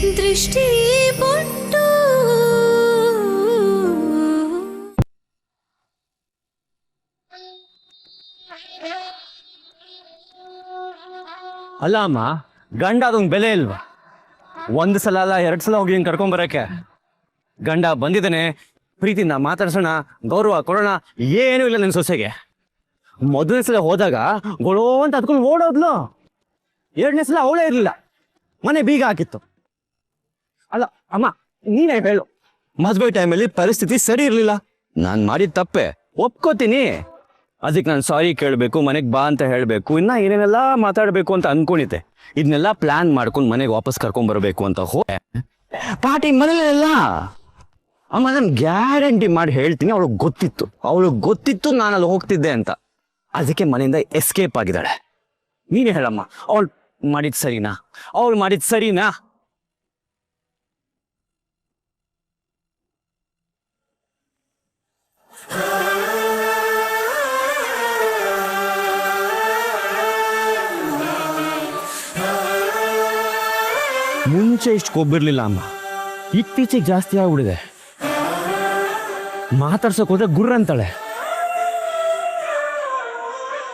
ದೃಷ್ಟಿ ಬೊಟ್ಟು ಅಲ್ಲ ಅಮ್ಮ, ಗಂಡ ಅದೊಂದು ಬೆಲೆ ಇಲ್ವಾ? ಒಂದು ಸಲ ಅಲ್ಲ 2 ಸಲ ಹೋಗಿ ಕರ್ಕೊಂಬರಕ್ಕೆ. ಗಂಡ ಬಂದಿದ್ದಾನೆ, ಪ್ರೀತಿನ ಮಾತಾಡ್ಸೋಣ, ಗೌರವ ಕೊಡೋಣ, ಏನೂ ಇಲ್ಲ ನನ್ನ ಸೊಸೆಗೆ. ಮೊದಲನೇ ಸಲ ಹೋದಾಗ ಗೊಳೋ ಅಂತ ಹತ್ಕೊಂಡು ಓಡೋದ್ಲು. 2ನೇ ಸಲ ಅವಳೇ ಇರಲಿಲ್ಲ, ಮನೆ ಬೀಗ ಹಾಕಿತ್ತು. ಅಲ್ಲ ಅಮ್ಮ, ನೀನೇ ಹೇಳು, ಮದುವೆ ಟೈಮಲ್ಲಿ ಪರಿಸ್ಥಿತಿ ಸರಿ ಇರಲಿಲ್ಲ. ನಾನು ಮಾಡಿದ ತಪ್ಪೆ ಒಪ್ಕೋತೀನಿ. ಅದಕ್ಕೆ ನಾನು ಸಾರಿ ಕೇಳಬೇಕು, ಮನೆಗೆ ಬಾ ಅಂತ ಹೇಳಬೇಕು, ಇನ್ನ ಏನೇನೆಲ್ಲ ಮಾತಾಡಬೇಕು ಅಂತ ಅನ್ಕೊಂಡಿದ್ದೆ. ಇದನ್ನೆಲ್ಲ ಪ್ಲಾನ್ ಮಾಡ್ಕೊಂಡು ಮನೆಗೆ ವಾಪಸ್ ಕರ್ಕೊಂಡ್ಬರ್ಬೇಕು ಅಂತ ಪಾರ್ಟಿ ಮನೇಲೆಲ್ಲ. ಅಮ್ಮ, ನಾನು ಗ್ಯಾರಂಟಿ ಮಾಡಿ ಹೇಳ್ತೀನಿ, ಅವಳಿಗೆ ಗೊತ್ತಿತ್ತು ನಾನು ಅಲ್ಲಿ ಹೋಗ್ತಿದ್ದೆ ಅಂತ. ಅದಕ್ಕೆ ಮನೆಯಿಂದ ಎಸ್ಕೇಪ್ ಆಗಿದ್ದಾಳೆ. ನೀನೇ ಹೇಳಮ್ಮ, ಅವಳು ಮಾಡಿದ್ ಸರಿನಾ? ಮುಂಚೆ ಇಷ್ಟು ಕೊಬ್ಬಿರ್ಲಿಲ್ಲ ಅಮ್ಮ, ಇತ್ತೀಚೆಗೆ ಜಾಸ್ತಿ ಆಗ್ಬಿಡಿದೆ. ಮಾತಾಡ್ಸೋಕೆ ಹೋದ್ರೆ ಗುರ್ರ ಅಂತಾಳೆ.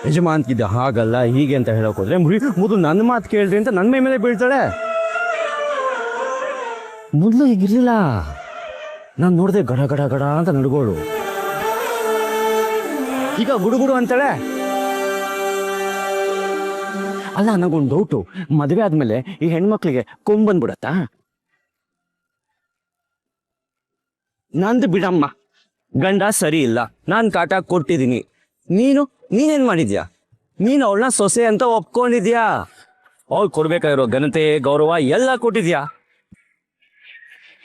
ಯಜಮಾನ್ತಿದ್ದೆ ಹಾಗಲ್ಲ ಹೀಗೆ ಅಂತ ಹೇಳೋಕೆ ಹೋದ್ರೆ ಮೊದಲು ನನ್ನ ಮಾತು ಕೇಳ್ರಿ ಅಂತ ನನ್ನ ಮೇಲೆ ಬೀಳ್ತಾಳೆ. ಮೊದಲು ಹೀಗಿರ್ಲಿಲ್ಲ, ನಾನು ನೋಡಿದೆ ಗಡ ಗಡ ಗಡ ಅಂತ ನಡ್ಗೋಳು. ಈಗ ಗುಡುಗುಡು ಅಂತಾಳೆ. ಅಲ್ಲ, ನನಗೊಂದು ಡೌಟು, ಮದುವೆ ಆದ್ಮೇಲೆ ಈ ಹೆಣ್ಮಕ್ಳಿಗೆ ಕೊಂಬಂದ್ಬಿಡತ್ತಾ? ನಂದು ಬಿಡಮ್ಮ, ಗಂಡ ಸರಿ ಇಲ್ಲ, ನಾನು ಕಾಟ ಕೊಟ್ಟಿದ್ದೀನಿ. ನೀನೇನ್ ಮಾಡಿದ್ಯಾ? ನೀನು ಅವಳನ್ನ ಸೊಸೆ ಅಂತ ಒಪ್ಕೊಂಡಿದ್ಯಾ. ಅವ್ಳು ಕೊಡ್ಬೇಕಾಗಿರೋ ಘನತೆ ಗೌರವ ಎಲ್ಲ ಕೊಟ್ಟಿದ್ಯಾ.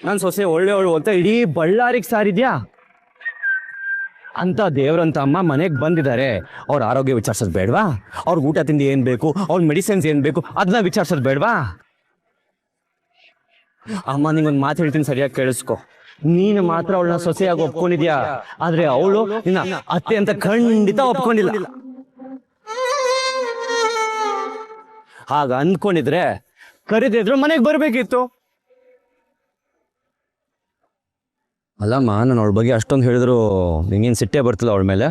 ನನ್ನ ಸೊಸೆ ಒಳ್ಳೆಯವಳು ಅಂತ ಇಡೀ ಬಳ್ಳಾರಿಗೆ ಸಾರಿದ್ಯಾ. ಅಂತ ದೇವ್ರಂತ ಅಮ್ಮ ಮನೆಗೆ ಬಂದಿದ್ದಾರೆ, ಅವ್ರ ಆರೋಗ್ಯ ವಿಚಾರಿಸೋದು ಬೇಡವಾ? ಅವ್ರಿಗೆ ಊಟ ತಿಂಡಿ ಏನ್ ಬೇಕು, ಅವ್ರ ಮೆಡಿಸಿನ್ಸ್ ಏನ್ ಬೇಕು ಅದನ್ನ ವಿಚಾರಿಸೋದು ಬೇಡವಾ? ಅಮ್ಮ, ನಿಂಗೊಂದು ಮಾತು ಹೇಳ್ತೀನಿ, ಸರಿಯಾಗಿ ಕೇಳಿಸ್ಕೊ. ನೀನು ಮಾತ್ರ ಅವಳನ್ನ ಸೊಸೆಯಾಗಿ ಒಪ್ಕೊಂಡಿದ್ಯಾ, ಆದ್ರೆ ಅವಳು ನಿನ್ನ ಅತ್ತೆ ಅಂತ ಖಂಡಿತ ಒಪ್ಕೊಂಡಿಲ್ಲ. ಹಾಗ ಅಂದ್ಕೊಂಡಿದ್ರೆ ಕರೆದಿದ್ರು ಮನೆಗೆ ಬರ್ಬೇಕಿತ್ತು. ಅಲ್ಲಮ್ಮ, ನಾನು ಅವಳ ಬಗ್ಗೆ ಅಷ್ಟೊಂದು ಹೇಳಿದ್ರು ನಿಂಗೇನು ಸಿಟ್ಟೆ ಬರ್ತಿಲ್ಲ ಅವಳ ಮೇಲೆ?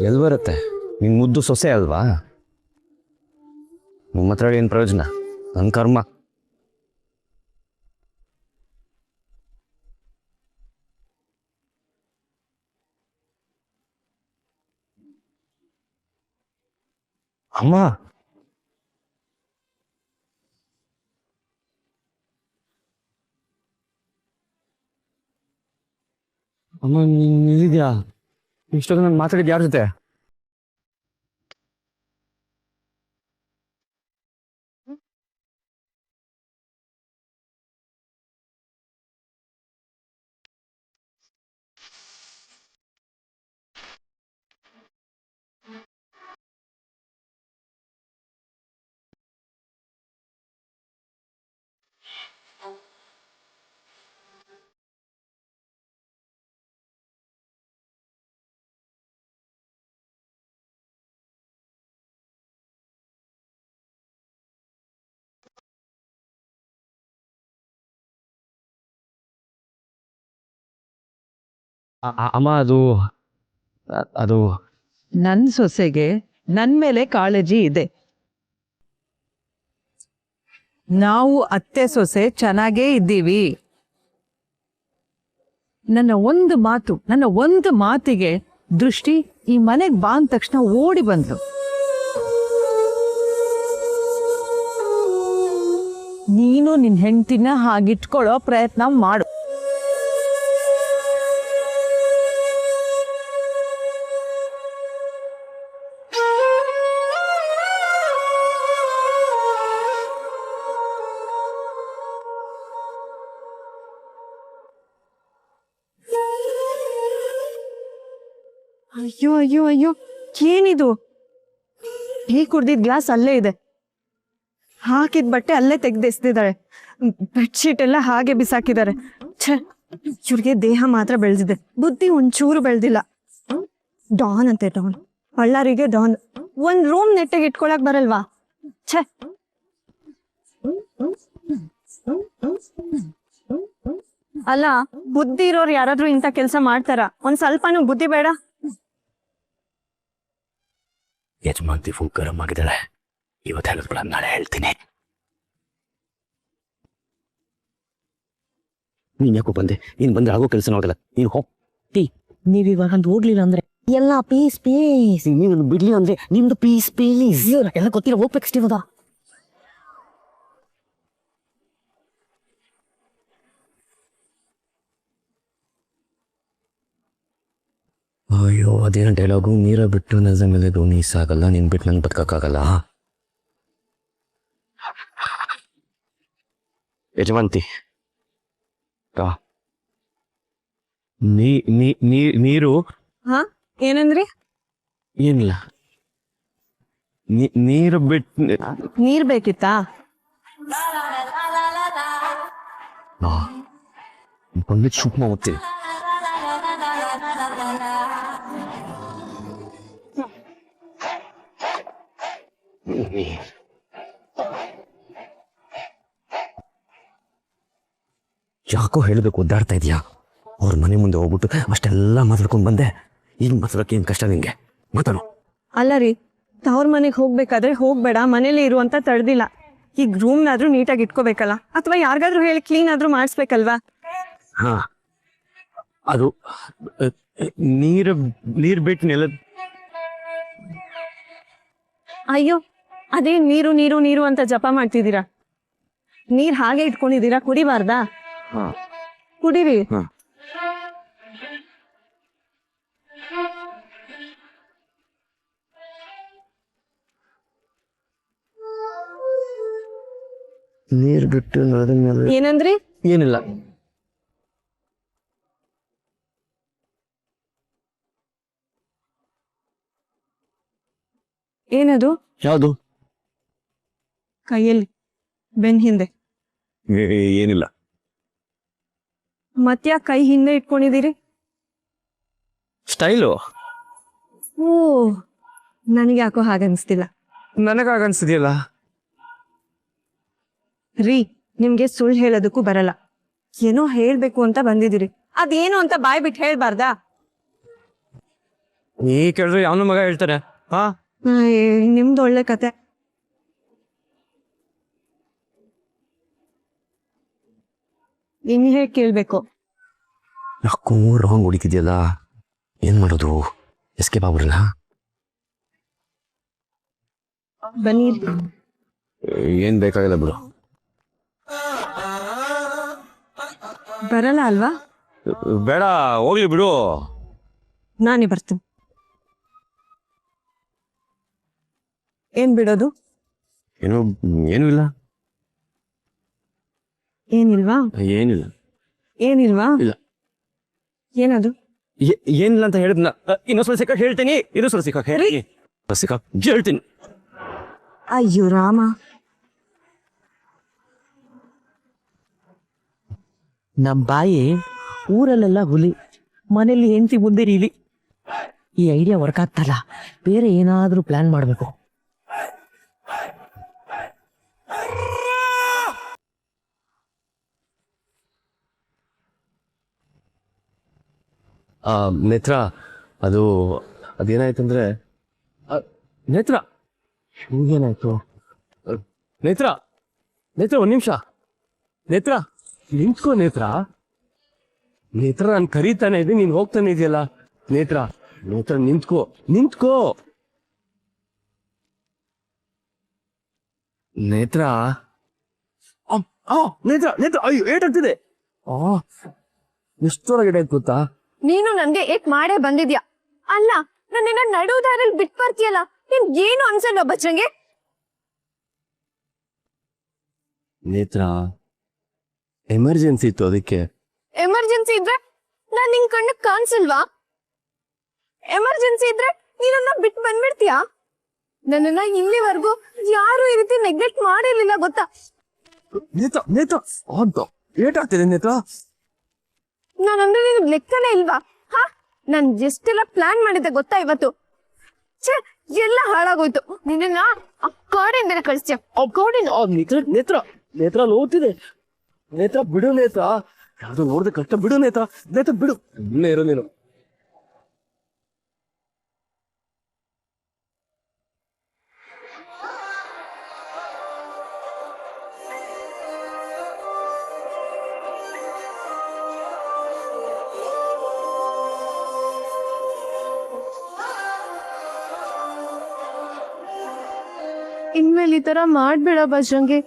ಎಲ್ಲಿ ಬರುತ್ತೆ? ನಿನ್ ಮುದ್ದು ಸೊಸೆ ಅಲ್ವಾ? ನಿಮ್ಮ ಹತ್ರ ಏನು ಪ್ರಯೋಜನ? ನನ್ನ ಕರ್ಮ. ಅಮ್ಮ, ನೀನಿದ್ಯಾ? ಇಷ್ಟೊಂದು ನಾನು ಮಾತಾಡಿದ್ದು ಯಾರ ಜೊತೆ? ಅಮ್ಮ, ಅದು ನನ್ ಸೊಸೆಗೆ ನನ್ ಮೇಲೆ ಕಾಳಜಿ ಇದೆ. ನಾವು ಅತ್ತೆ ಸೊಸೆ ಚೆನ್ನಾಗೇ ಇದ್ದೀವಿ. ನನ್ನ ಒಂದು ಮಾತಿಗೆ ದೃಷ್ಟಿ ಈ ಮನೆಗೆ ಬಾ ಅಂದ ತಕ್ಷಣ ಓಡಿ ಬಂದ್ಲು. ನೀನು ನಿನ್ ಹೆಂಡತಿನ ಹಾಗಿಟ್ಕೊಳ್ಳೋ ಪ್ರಯತ್ನ ಮಾಡು. ಅಯ್ಯೋ ಅಯ್ಯೋ ಅಯ್ಯೋ, ಏನಿದು? ಟೀ ಕುಡ್ದಿದ್ ಗ್ಲಾಸ್ ಅಲ್ಲೇ ಇದೆ, ಹಾಕಿದ ಬಟ್ಟೆ ಅಲ್ಲೇ ತೆಗ್ದೆಸ್ತಿದ್ದಾರೆ, ಬೆಡ್ಶೀಟ್ ಎಲ್ಲ ಹಾಗೆ ಬಿಸಾಕಿದ್ದಾರೆ. ಛೆ, ಇವ್ರಿಗೆ ದೇಹ ಮಾತ್ರ ಬೆಳೆದಿದೆ, ಬುದ್ಧಿ ಒಂಚೂರು ಬೆಳೆದಿಲ್ಲ. ಡಾನ್ ಅಂತೆ ಡಾನ್, ಬಳ್ಳಾರಿಗೆ ಡಾನ್. ಒಂದ್ ರೂಮ್ ನೆಟ್ಟಿಗೆ ಇಟ್ಕೊಳಕ್ ಬರಲ್ವಾ? ಛೆ. ಅಲ್ಲ, ಬುದ್ಧಿ ಇರೋರು ಯಾರಾದ್ರೂ ಇಂಥ ಕೆಲಸ ಮಾಡ್ತಾರ? ಒಂದ್ ಸ್ವಲ್ಪನೂ ಬುದ್ಧಿ ಬೇಡ? ಯಜಮಾನ್ತಿ ಫುಲ್ ಗರಂ ಆಗಿದ್ದಾಳೆ. ಇವತ್ತು ಹೇಳಿದ್ಬಿಡ, ನಾಳೆ ಹೇಳ್ತೀನಿ. ನೀನ್ ಯಾಕೋ ಬಂದೆ? ನೀನ್ ಬಂದ್ರೆ ಆಗೋ ಕೆಲಸ ನೋಡಲ್ಲ. ನೀನು ಹೋಗ್ತಿ. ನೀವ್ ಇವಾಗ ಅಂತ ಹೋಗ್ಲಿಲ್ಲ ಅಂದ್ರೆ ಎಲ್ಲ ಪೀಸ್ ಪೀಸ್. ನೀನು ಬಿಡ್ಲಿ ಅಂದ್ರೆ ನಿಮ್ದು ಪೀಸ್ ಪೀಸ್ ಎಲ್ಲ ಗೊತ್ತಿಲ್ಲ, ಹೋಗ್ಬೇಕು ಇವಾಗ. ಅಯ್ಯೋ, ಅದೇನೋ ಡೈಲಾಗು, ನೀರ ಬಿಟ್ಟು ನಜ ಮೇಲೆ ದೋಣಿ ಸಾಗಲ್ಲ, ನೀನ್ ಬಿಟ್ಟು ನನ್ ಬದುಕಕ್ಕಾಗಲ್ಲ. ಯಜಮಾಂತಿ, ನೀರು. ಹಾ, ಏನಂದ್ರಿ? ಏನಿಲ್ಲ, ನೀರು ಬಿಟ್ಟು. ನೀರ್ ಬೇಕಿತ್ತಾ? ಬಂದ್ಬಿಟ್ಟು ಶೂಟ್ ಮಾಡ್ತೀನಿ. ಯಾಕೋ ಹೇಳಬೇಕು, ಒದ್ದಾಡ್ತಾ ಇದೆಯಾ? ಅವ್ರ ಮನೆ ಮುಂದೆ ಹೋಗ್ಬಿಟ್ಟು ಅಷ್ಟೆಲ್ಲ ಮಾತಾಡ್ಕೊಂಡು ಬಂದೆ. ಈಗ ಮಾತಾಡೋಕೆ ಏನು ಕಷ್ಟ ನಿಂಗೆ? ಮಾತಾಡು. ಅಲ್ಲ ರೀ, ತವ್ರ ಮನೆಗೆ ಹೋಗ್ಬೇಕಾದ್ರೆ ಹೋಗ್ಬೇಡ, ಮನೇಲಿ ಇರುವಂತ ತಡ್ದಿಲ್ಲ. ಈಗ ರೂಮ್ನಾದ್ರೂ ನೀಟಾಗಿ ಇಟ್ಕೋಬೇಕಲ್ಲ, ಅಥವಾ ಯಾರಿಗಾದ್ರೂ ಹೇಳಿ ಕ್ಲೀನ್ ಆದ್ರೂ ಮಾಡಿಸ್ಬೇಕಲ್ವಾ? ಹಾ, ಅದು ನೀರ್ ಬಿಟ್ಟು ನೆಲ. ಅಯ್ಯೋ, ಅದೇ ನೀರು ನೀರು ನೀರು ಅಂತ ಜಪ ಮಾಡ್ತಿದ್ದೀರಾ. ನೀರ್ ಹಾಗೆ ಇಟ್ಕೊಂಡಿದ್ದೀರಾ, ಕುಡಿಬಾರ್ದಾ? ಕುಡೀರಿ. ನೀರ್ ಬಿಟ್ಟು ಏನಂದ್ರಿ? ಏನಿಲ್ಲ. ಏನದು? ಯಾವುದು? ಕೈಯಲ್ಲಿ ಬೆನ್ ಹಿಂದೆ. ಏನಿಲ್ಲ. ಮತ್ತ್ಯಾಕ್ ಕೈ ಹಿಂದೆ ಇಟ್ಕೊಂಡಿದ್ದೀರಿ? ಸ್ಟೈಲು. ಓ, ನನಗೆ ಯಾಕೋ ಹಾಗನ್ಸ್ತಿಲ್ಲ. ನನಗಾಗನ್ಸಿದೆಯಲ್ಲ. ರೀ, ನಿಮ್ಗೆ ಸುಳ್ಳು ಹೇಳೋದಕ್ಕೂ ಬರಲ್ಲ. ಏನೋ ಹೇಳ್ಬೇಕು ಅಂತ ಬಂದಿದ್ದೀರಿ, ಅದೇನು ಅಂತ ಬಾಯ್ ಬಿಟ್ಟು ಹೇಳ್ಬಾರ್ದಾ? ನೀ ಕೇಳಿದ್ರೆ ಯಾವನ ಮಗ ಹೇಳ್ತಾರೆ? ಹಾ, ನಿಮ್ದು ಒಳ್ಳೆ ಕತೆ. ಇನ್ ಹೇಗ್ ಕೇಳ್ಬೇಕು? ಯಾಕೋ ರಾಂಗ್ ಹೊಡಿತಿದ್ಯಲ್ಲ, ಏನ್ ಮಾಡೋದು? ಎಸ್ಕೇಪ್ ಆಗ್ಬಿಡಲ್ಲ? ಬನ್ನಿ. ಏನ್ ಬೇಕಾಗಿಲ್ಲ ಬಿಡು. ಬರಲ್ಲ ಅಲ್ವಾ? ಬೇಡ, ಹೋಗ್ಲಿ ಬಿಡು. ನಾನೇ ಬರ್ತೀನಿ. ಏನ್ ಬಿಡೋದು? ಏನೂ ಇಲ್ಲ. ಏನಿಲ್ವಾ? ಏನಿಲ್ಲ. ಏನಿಲ್ವಾ? ಇಲ್ಲ. ಏನದು? ಏನಿಲ್ಲ ಅಂತ ಹೇಳಿದ್ನ. ಇನ್ನೊಂದ್ಸಲ ಸಿಕ್ಕ ಹೇಳ್ತೀನಿ. ಇನ್ನೊಂದ್ಸಲ ಸಿಕ್ಕ ಹೇಳ್ತೀನಿ. ಅಯ್ಯೋ ರಾಮ. ನಮ್ ಬಾಯಿ ಊರಲ್ಲೆಲ್ಲ ಹುಲಿ, ಮನೇಲಿ ಹೆಂಡತಿ ಮುಂದೆ ಇಲಿ. ಈ ಐಡಿಯಾ ವರ್ಕ್ ಆಗ್ತಲ್ಲ, ಬೇರೆ ಏನಾದ್ರೂ ಪ್ಲಾನ್ ಮಾಡ್ಬೇಕು. ನೇತ್ರ, ಅದೇನಾಯ್ತಂದ್ರೆ ನೇತ್ರ, ಏನಾಯ್ತು? ನೇತ್ರ, ಒಂದ್ ನಿಮಿಷ. ನೇತ್ರ, ನಿಂತ್ಕೋ. ನೇತ್ರ, ನಾನು ಕರೀತಾನೆ ಇದ್ದೀನಿ, ನೀನ್ ಹೋಗ್ತಾನೆ ಇದೆಯಲ್ಲ. ನೇತ್ರ, ನಿಂತ್ಕೋ. ನೇತ್ರ, ಅಯ್ಯೋ, ಏಟಾಗ್ತಿದೆ. ಎಷ್ಟೊಳಗಡೆ ಆಯ್ತು ಗೊತ್ತಾ? ನೀನು ನನ್ಗೆ ಏಕ್ ಮಾಡೇ ಬಂದಿದ್ಯಾ. ಅಲ್ಲ, ನನ್ನ ನಡು ದಾರಲ್ಲಿ ಬಿಟ್ ಬರ್ತೀಯಲ್ಲ, ನಿನ್ ಏನು ಅನ್ಸಲ್ಲ ಬಚ್ಚಂಗೆ? ನೇತ್ರ, ಎಮರ್ಜೆನ್ಸಿ ಇತ್ತು, ಅದಕ್ಕೆ. ಎಮರ್ಜೆನ್ಸಿ ಇದ್ರೆ ನಾನ್ ನಿನ್ ಕಣ್ಣು ಕಾಣಿಸಲ್ವಾ? ಎಮರ್ಜೆನ್ಸಿ ಇದ್ರೆ ನೀನನ್ನ ಬಿಟ್ ಬಂದ್ಬಿಡ್ತೀಯಾ? ನನ್ನನ್ನ ಇಲ್ಲಿವರೆಗೂ ಯಾರು ಈ ರೀತಿ ನೆಗ್ಲೆಕ್ಟ್ ಮಾಡಿರ್ಲಿಲ್ಲ ಗೊತ್ತಾ? ಏಟಾಗ್ತಿದೆ ನೇತ್ರ. ನಾನಂದ್ರೆ ನಿನ್ ಲೆಕ್ಕನೇ ಇಲ್ವಾ? ಹಾ, ನಾನ್ ಎಷ್ಟೆಲ್ಲ ಪ್ಲಾನ್ ಮಾಡಿದ್ದೆ ಗೊತ್ತಾ ಇವತ್ತು? ಛೇ, ಎಲ್ಲ ಹಾಳಾಗೋಯ್ತು. ನಿನ್ನ ಆ ಗೋಡೆಯಿಂದನೇ ಕಳಿಸ್ತೀಯ. ನೇತ್ರ ನೇತ್ರ ನೋಡ್ತಿದೆ. ನೇತ್ರ ಬಿಡು ನೇತ್ರ, ಯಾವ್ದು ನೋಡ್ದೆ ಕಷ್ಟ ಬಿಡು ನೇತ್ರ, ನೇತ್ರ ಬಿಡು, ಇಲ್ಲೇ ಇರೋ ನೀನು. ಇನ್ಮೇಲೆ ಈ ತರ ಮಾಡ್ಬೇಡ ಬಜ್ರಂಗಿ.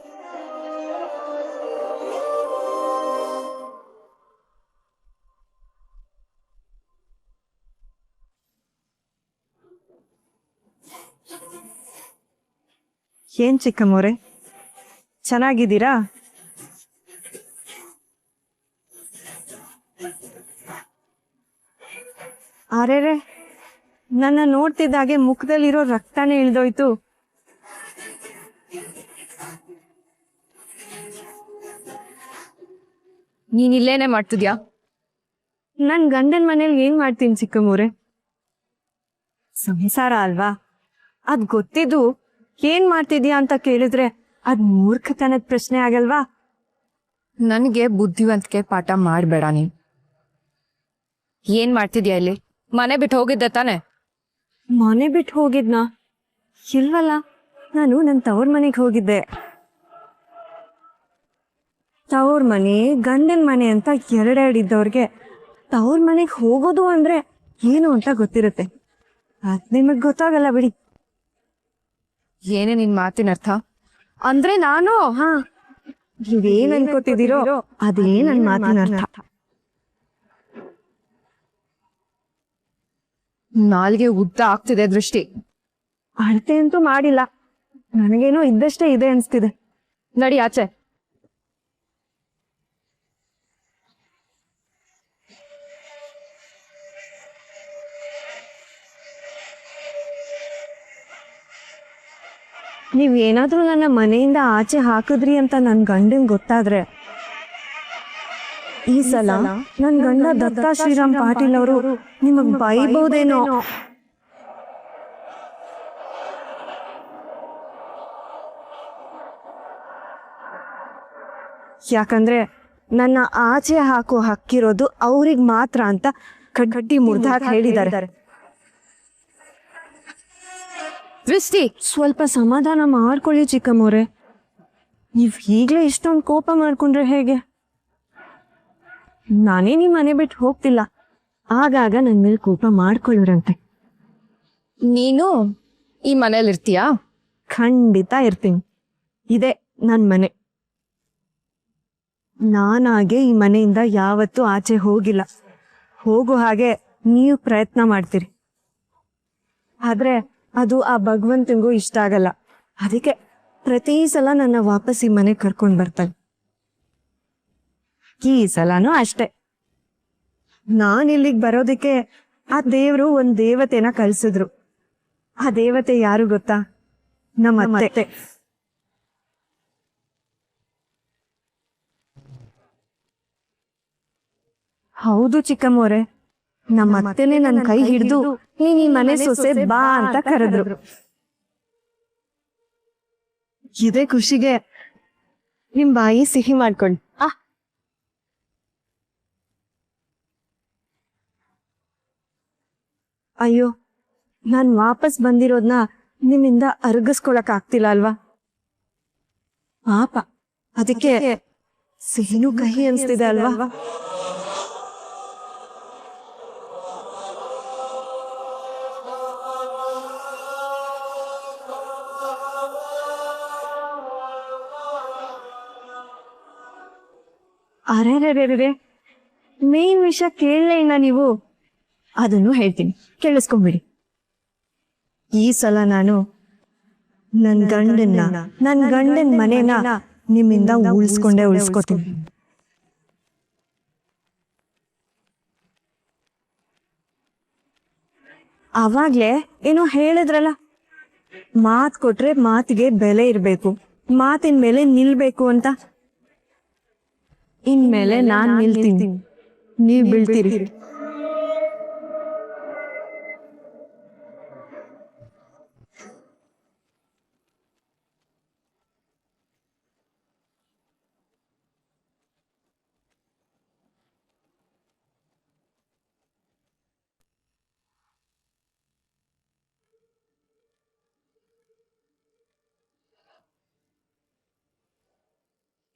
ಏನ್ ಚಿಕ್ಕಮ್ಮೋರೆ, ಚೆನ್ನಾಗಿದ್ದೀರಾ? ಅರೆರೆ, ನನ್ನ ನೋಡ್ತಿದ್ದಾಗೆ ಮುಖದಲ್ಲಿರೋ ರಕ್ತನೇ ಇಳ್ದೋಯ್ತು. ನೀನ್ ಇಲ್ಲೇನೆ ಮಾಡ್ತಿದ್ಯಾ? ನನ್ ಗಂಡನ್ ಮನೇಲಿ ಏನ್ ಮಾಡ್ತೀನಿ ಚಿಕ್ಕಮ್ಮೋರೆ? ಸಂಸಾರ ಅಲ್ವಾ, ಅದ್ ಗೊತ್ತಿದ್ದು ಏನ್ ಮಾಡ್ತಿದ್ಯಾ ಅಂತ ಕೇಳಿದ್ರೆ ಅದ್ ಮೂರ್ಖತನದ ಪ್ರಶ್ನೆ ಆಗಲ್ವಾ? ನನ್ಗೆ ಬುದ್ಧಿವಂತಿಕೆ ಪಾಠ ಮಾಡ್ಬೇಡ ನೀನ್. ಏನ್ ಮಾಡ್ತಿದ್ಯಾ ಇಲ್ಲಿ? ಮನೆ ಬಿಟ್ಟು ಹೋಗಿದ್ದೆ ತಾನೆ? ಮನೆ ಬಿಟ್ಟು ಹೋಗಿದ್ನಾ? ಇಲ್ವಲ್ಲ, ನಾನು ನನ್ನ ತವ್ರ ಮನೆಗೆ ಹೋಗಿದ್ದೆ. ತವ್ರ ಮನೆ ಗಂಡನ ಮನೆ ಅಂತ ಎರಡೆರಡು ಇದ್ದವ್ರಿಗೆ ತವ್ರ ಮನೆಗೆ ಹೋಗೋದು ಅಂದ್ರೆ ಏನು ಅಂತ ಗೊತ್ತಿರುತ್ತೆ. ಅದ್ ನಿಮಗ್ ಗೊತ್ತಾಗಲ್ಲ ಬಿಡಿ. ಏನೇ ನಿನ್ ಮಾತಿನ ಅರ್ಥ? ಅಂದ್ರೆ ನಾನು ನೀವೇನ್ ಅನ್ಕೋತಿದ್ದೀರೋ ಅದೇ ನನ್ ಮಾತಿನ ಅರ್ಥ. ನಾಲ್ಗೆ ಉದ್ದ ಆಗ್ತಿದೆ ದೃಷ್ಟಿ. ಅಳತೆ ಅಂತೂ ಮಾಡಿಲ್ಲ, ನನಗೇನೋ ಇದ್ದಷ್ಟೇ ಇದೆ ಅನ್ಸ್ತಿದೆ. ನಡಿ ಆಚೆ. ನೀವ್ ಏನಾದ್ರೂ ನನ್ನ ಮನೆಯಿಂದ ಆಚೆ ಹಾಕಿದ್ರಿ ಅಂತ ನನ್ ಗಂಡನ್ ಗೊತ್ತಾದ್ರೆ ಈ ಸಲ ನನ್ ಗಂಡ ದತ್ತಾ ಶ್ರೀರಾಮ್ ಪಾಟೀಲ್ ಅವರು ನಿಮಗ್ ಬೈಬಹುದೇನೋ. ಯಾಕಂದ್ರೆ ನನ್ನ ಆಚೆ ಹಾಕೋ ಹಕ್ಕಿರೋದು ಅವ್ರಿಗ್ ಮಾತ್ರ ಅಂತ ಕಡ್ಡಿ ಮುರ್ದಾಕ್ ಹೇಳಿದ್ದಾರೆ. ದೃಷ್ಟಿ, ಸ್ವಲ್ಪ ಸಮಾಧಾನ ಮಾಡ್ಕೊಳ್ಳಿ ಚಿಕ್ಕಮ್ಮೋರೆ. ನೀವ್ ಈಗ್ಲೇ ಇಷ್ಟೊಂದು ಕೋಪ ಮಾಡ್ಕೊಂಡ್ರೆ ಹೇಗೆ? ನಾನೇ ನಿಮ್ ಮನೆ ಬಿಟ್ಟು ಹೋಗ್ತಿಲ್ಲ, ಆಗಾಗ ನನ್ ಮೇಲೆ ಕೋಪ ಮಾಡ್ಕೊಳ್ಳಿರಂತೆ. ನೀನು ಈ ಮನೇಲಿ ಇರ್ತೀಯಾ? ಖಂಡಿತ ಇರ್ತೀನಿ. ಇದೇ ನನ್ ಮನೆ. ನಾನಾಗೆ ಈ ಮನೆಯಿಂದ ಯಾವತ್ತೂ ಆಚೆ ಹೋಗಿಲ್ಲ. ಹೋಗೋ ಹಾಗೆ ನೀವು ಪ್ರಯತ್ನ ಮಾಡ್ತೀರಿ, ಆದ್ರೆ ಅದು ಆ ಭಗವಂತಂಗೂ ಇಷ್ಟ ಆಗಲ್ಲ. ಅದಕ್ಕೆ ಪ್ರತಿ ಸಲ ನನ್ನ ವಾಪಸ್ ಈ ಮನೆಗೆ ಕರ್ಕೊಂಡ್ ಬರ್ತಾನೆ. ಈ ಸಲನೂ ಅಷ್ಟೆ. ನಾನ್ ಇಲ್ಲಿಗೆ ಬರೋದಕ್ಕೆ ಆ ದೇವ್ರು ಒಂದ್ ದೇವತೆನ ಕಳ್ಸಿದ್ರು. ಆ ದೇವತೆ ಯಾರು ಗೊತ್ತಾ? ನಮ್ಮ ಅತ್ತೆ. ಹೌದು ಚಿಕ್ಕಮ್ಮೋರೆ, ನಮ್ಮ ಅತ್ತೆನೆ ನನ್ನ ಕೈ ಹಿಡಿದು ನೀನ್ ಈ ಮನೆ ಸೊಸೆ ಬಾ ಅಂತ ಕರೆದ್ರು. ಇದೇ ಖುಷಿಗೆ ನಿಮ್ ಬಾಯಿ ಸಿಹಿ ಮಾಡ್ಕೊಂಡು ಅಯ್ಯೋ, ನಾನ್ ವಾಪಸ್ ಬಂದಿರೋದ್ನ ನಿಮ್ಮಿಂದ ಅರ್ಗಿಸ್ಕೊಳಕ್ ಆಗ್ತಿಲ್ಲ ಅಲ್ವಾ ಪಾಪ. ಅದಕ್ಕೆ ಸಿಹಿನೂ ಕಹಿ ಅನ್ಸ್ತಿದೆ ಅಲ್ವಾ? ಅರೆ, ಮೇನ್ ವಿಷಯ ಕೇಳಲೇ ಇಲ್ಲ ನೀವು. ಅದನ್ನು ಹೇಳ್ತೀನಿ, ಕೇಳಿಸ್ಕೊಂಬಿಡಿ. ಈ ಸಲ ನಾನು ನನ್ ಗಂಡನ ಮನೆನ ನಿಮ್ಮಿಂದ ಉಳಿಸ್ಕೋತೀನಿ. ಅವಾಗ್ಲೇ ಏನೋ ಹೇಳಿದ್ರಲ್ಲ, ಮಾತ್ ಕೊಟ್ರೆ ಮಾತಿಗೆ ಬೆಲೆ ಇರ್ಬೇಕು, ಮಾತಿನ ಮೇಲೆ ನಿಲ್ಬೇಕು ಅಂತ. ಇನ್ಮೇಲೆ ನಾನ್ ನಿಲ್ತೀನಿ, ನೀವ್ ಬೀಳ್ತೀರಿ.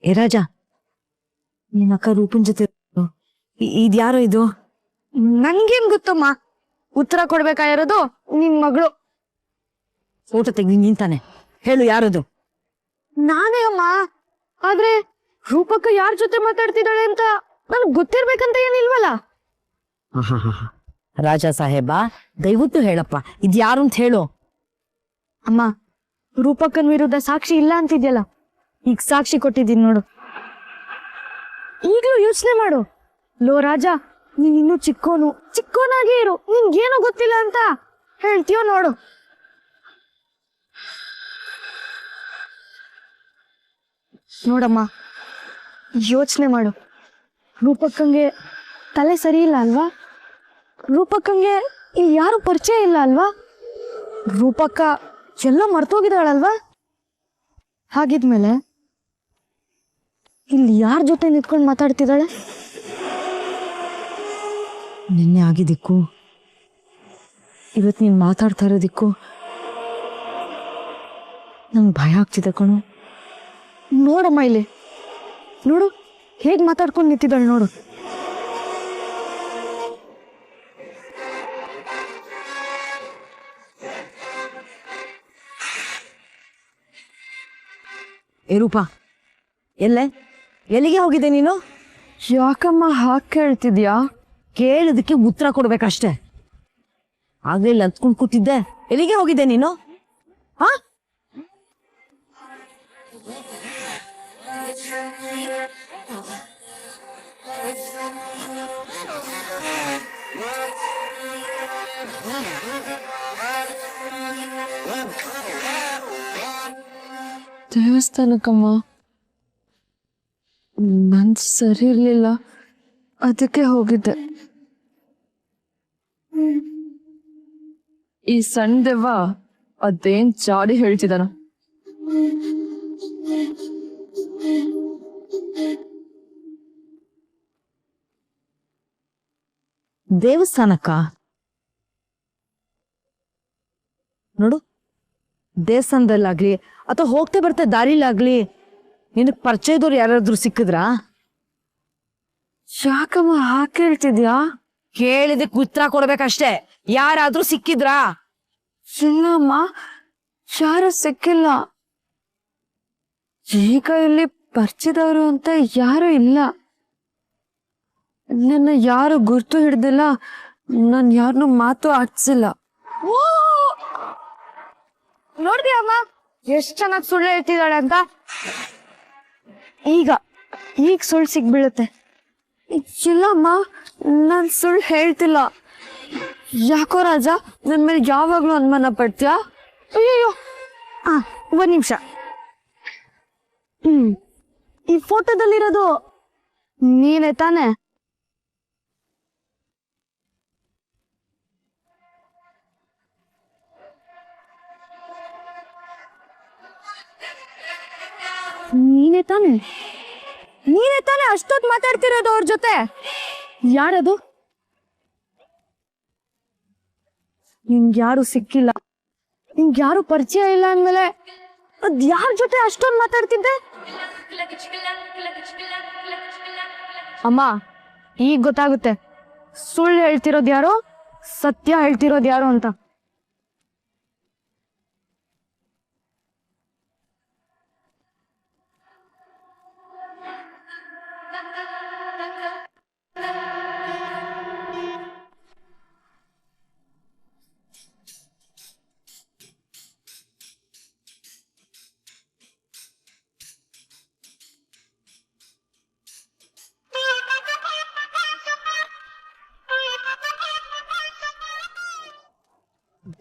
ಏ ರಾಜ, ನಿನ್ನ ಅಕ್ಕ ರೂಪನ್ ಜೊತೆ ಇದ್ಯಾರೋ ಇದು? ನನ್ಗೇನ್ ಗೊತ್ತಮ್ಮ, ಉತ್ತರ ಕೊಡ್ಬೇಕಾಗಿರೋದು ನಿನ್ ಮಗಳು. ಫೋಟೋ ತೆಗ್ದು ನಿಂತಾನೆ, ಹೇಳು ಯಾರದು? ನಾನೇ ಅಮ್ಮ. ಆದ್ರೆ ರೂಪಕ್ಕ ಯಾರ ಜೊತೆ ಮಾತಾಡ್ತಿದ್ದಾಳೆ ಅಂತ ನನ್ಗ್ ಗೊತ್ತಿರ್ಬೇಕಂತ ಏನಿಲ್ವಲ್ಲ. ರಾಜ ಸಾಹೇಬ, ದಯವಿಟ್ಟು ಹೇಳಪ್ಪ, ಇದ್ಯಾರು ಅಂತ ಹೇಳು. ಅಮ್ಮ, ರೂಪಕ್ಕನ್ ವಿರುದ್ಧ ಸಾಕ್ಷಿ ಇಲ್ಲ ಅಂತಿದ್ಯಲ್ಲ, ಈಗ ಸಾಕ್ಷಿ ಕೊಟ್ಟಿದ್ದೀನಿ ನೋಡು. ಈಗ್ಲೂ ಯೋಚನೆ ಮಾಡು. ಲೋ ರಾಜ, ನೀನ್ ಇನ್ನೂ ಚಿಕ್ಕೋನಾಗೇ ಇರು. ನಿನ್ಗೇನೋ ಗೊತ್ತಿಲ್ಲ ಅಂತ ಹೇಳ್ತೀಯೋ ನೋಡು. ನೋಡಮ್ಮ, ಯೋಚನೆ ಮಾಡು. ರೂಪಕ್ಕಂಗೆ ತಲೆ ಸರಿ ಇಲ್ಲ ಅಲ್ವಾ? ರೂಪಕ್ಕಂಗೆ ಇಲ್ಲಿ ಯಾರು ಪರಿಚಯ ಇಲ್ಲ ಅಲ್ವಾ? ರೂಪಕ್ಕ ಎಲ್ಲ ಮರ್ತೋಗಿದ್ದಾಳಲ್ವಾ? ಹಾಗಿದ್ಮೇಲೆ ಇಲ್ಲಿ ಯಾರ ಜೊತೆ ನಿಂತ್ಕೊಂಡು ಮಾತಾಡ್ತಿದ್ದಾಳೆ? ನಿನ್ನೆ ಆಗಿದ್ದಕ್ಕೂ ಇವತ್ತು ನೀನು ಮಾತಾಡ್ತಾ ಇರೋದಿಕ್ಕೂ ನಂಗೆ ಭಯ ಆಗ್ತಿದೆ ಕಣು. ನೋಡಮ್ಮ, ಇಲ್ಲಿ ನೋಡು, ಹೇಗ್ ಮಾತಾಡ್ಕೊಂಡು ನಿಂತಿದ್ದಾಳೆ ನೋಡು. ಏ ರೂಪಾ, ಎಲ್ಲಿಗೆ ಹೋಗಿದ್ದೆ ನೀನು? ಯಾಕಮ್ಮ ಹಾಗೆ ಕೇಳ್ತಿದ್ಯಾ? ಕೇಳಿದಕ್ಕೆ ಉತ್ತರ ಕೊಡ್ಬೇಕಷ್ಟೆ. ಆಗ್ಲಿಲ್ಲ ಅಂತ್ಕೊಂಡು ಕೂತಿದ್ದೆ. ಎಲ್ಲಿಗೆ ಹೋಗಿದ್ದೆ ನೀನು? ಹಾ, ದೇವಸ್ಥಾನಕ್ಕಮ್ಮ. ನನ್ ಸರಿ ಇರ್ಲಿಲ್ಲ, ಅದಕ್ಕೆ ಹೋಗಿದ್ದೆ. ಈ ಸಣ್ಣ ದೆವ್ವ ಅದೇನ್ ಚಾಡಿ ಹೇಳ್ತಿದಾನ. ದೇವಸ್ಥಾನಕ್ಕ ನೋಡು, ದೇವಸ್ಥಾನದಲ್ಲಾಗ್ಲಿ ಅಥವಾ ಹೋಗ್ತಾ ಬರ್ತಾ ದಾರಿಲಾಗ್ಲಿ ನಿನಗ್ ಪರಿಚಯದವ್ರು ಯಾರಾದ್ರೂ ಸಿಕ್ಕಿದ್ರಾ? ಯಾಕಮ್ಮ ಹಾಗೆ ಕೇಳ್ತಿದ್ಯಾ? ಕೇಳಿದಕ್ಕೆ ಉತ್ತರ ಕೊಡ್ಬೇಕಷ್ಟೇ. ಯಾರಾದ್ರೂ ಸಿಕ್ಕಿದ್ರಾ? ಇಲ್ಲಮ್ಮ, ಯಾರು ಸಿಕ್ಕಿಲ್ಲ. ಈಗ ಇಲ್ಲಿ ಪರಿಚಯದವರು ಅಂತ ಯಾರು ಇಲ್ಲ. ನನ್ನ ಯಾರು ಗುರ್ತು ಹಿಡ್ದಿಲ್ಲ, ನಾನು ಯಾರನ್ನೂ ಮಾತು ಆಡ್ಸಿಲ್ಲ. ನೋಡ್ದಿಯಮ್ಮ ಎಷ್ಟ್ ಚೆನ್ನಾಗಿ ಸುಳ್ಳು ಹೇಳ್ತಿದ್ದಾಳೆ ಅಂತ? ಈಗ ಸುಳ್ಳು ಸಿಗ್ಬೀಳುತ್ತೆ. ಇಲ್ಲಮ್ಮ, ನಾನ್ ಸುಳ್ಳು ಹೇಳ್ತಿಲ್ಲ. ಯಾಕೋ ರಾಜ, ನನ್ ಮೇಲೆ ಯಾವಾಗ್ಲೂ ಅನುಮಾನ ಪಡ್ತೀಯಾ? ಅಯ್ಯೋ, ಒಂದ್ ನಿಮಿಷ. ಈ ಫೋಟೋದಲ್ಲಿರೋದು ನೀನೇ ತಾನೆ? ನೀನೇ ತಾನೆ? ನೀನೇ ತಾನೆ ಅಷ್ಟೊತ್ತು ಮಾತಾಡ್ತಿರೋದು ಅವ್ರ ಜೊತೆ? ಯಾರದು? ನಿಂಗ್ಯಾರು ಸಿಕ್ಕಿಲ್ಲ, ನಿಂಗ್ಯಾರು ಪರಿಚಯ ಇಲ್ಲ ಅಂದ್ಮೇಲೆ ಅದ್ ಯಾರ ಜೊತೆ ಅಷ್ಟೊಂದು ಮಾತಾಡ್ತಿದ್ದೆ? ಅಮ್ಮ, ಈಗ ಗೊತ್ತಾಗುತ್ತೆ ಸುಳ್ಳು ಹೇಳ್ತಿರೋದು ಯಾರೋ, ಸತ್ಯ ಹೇಳ್ತಿರೋದು ಯಾರೋ ಅಂತ.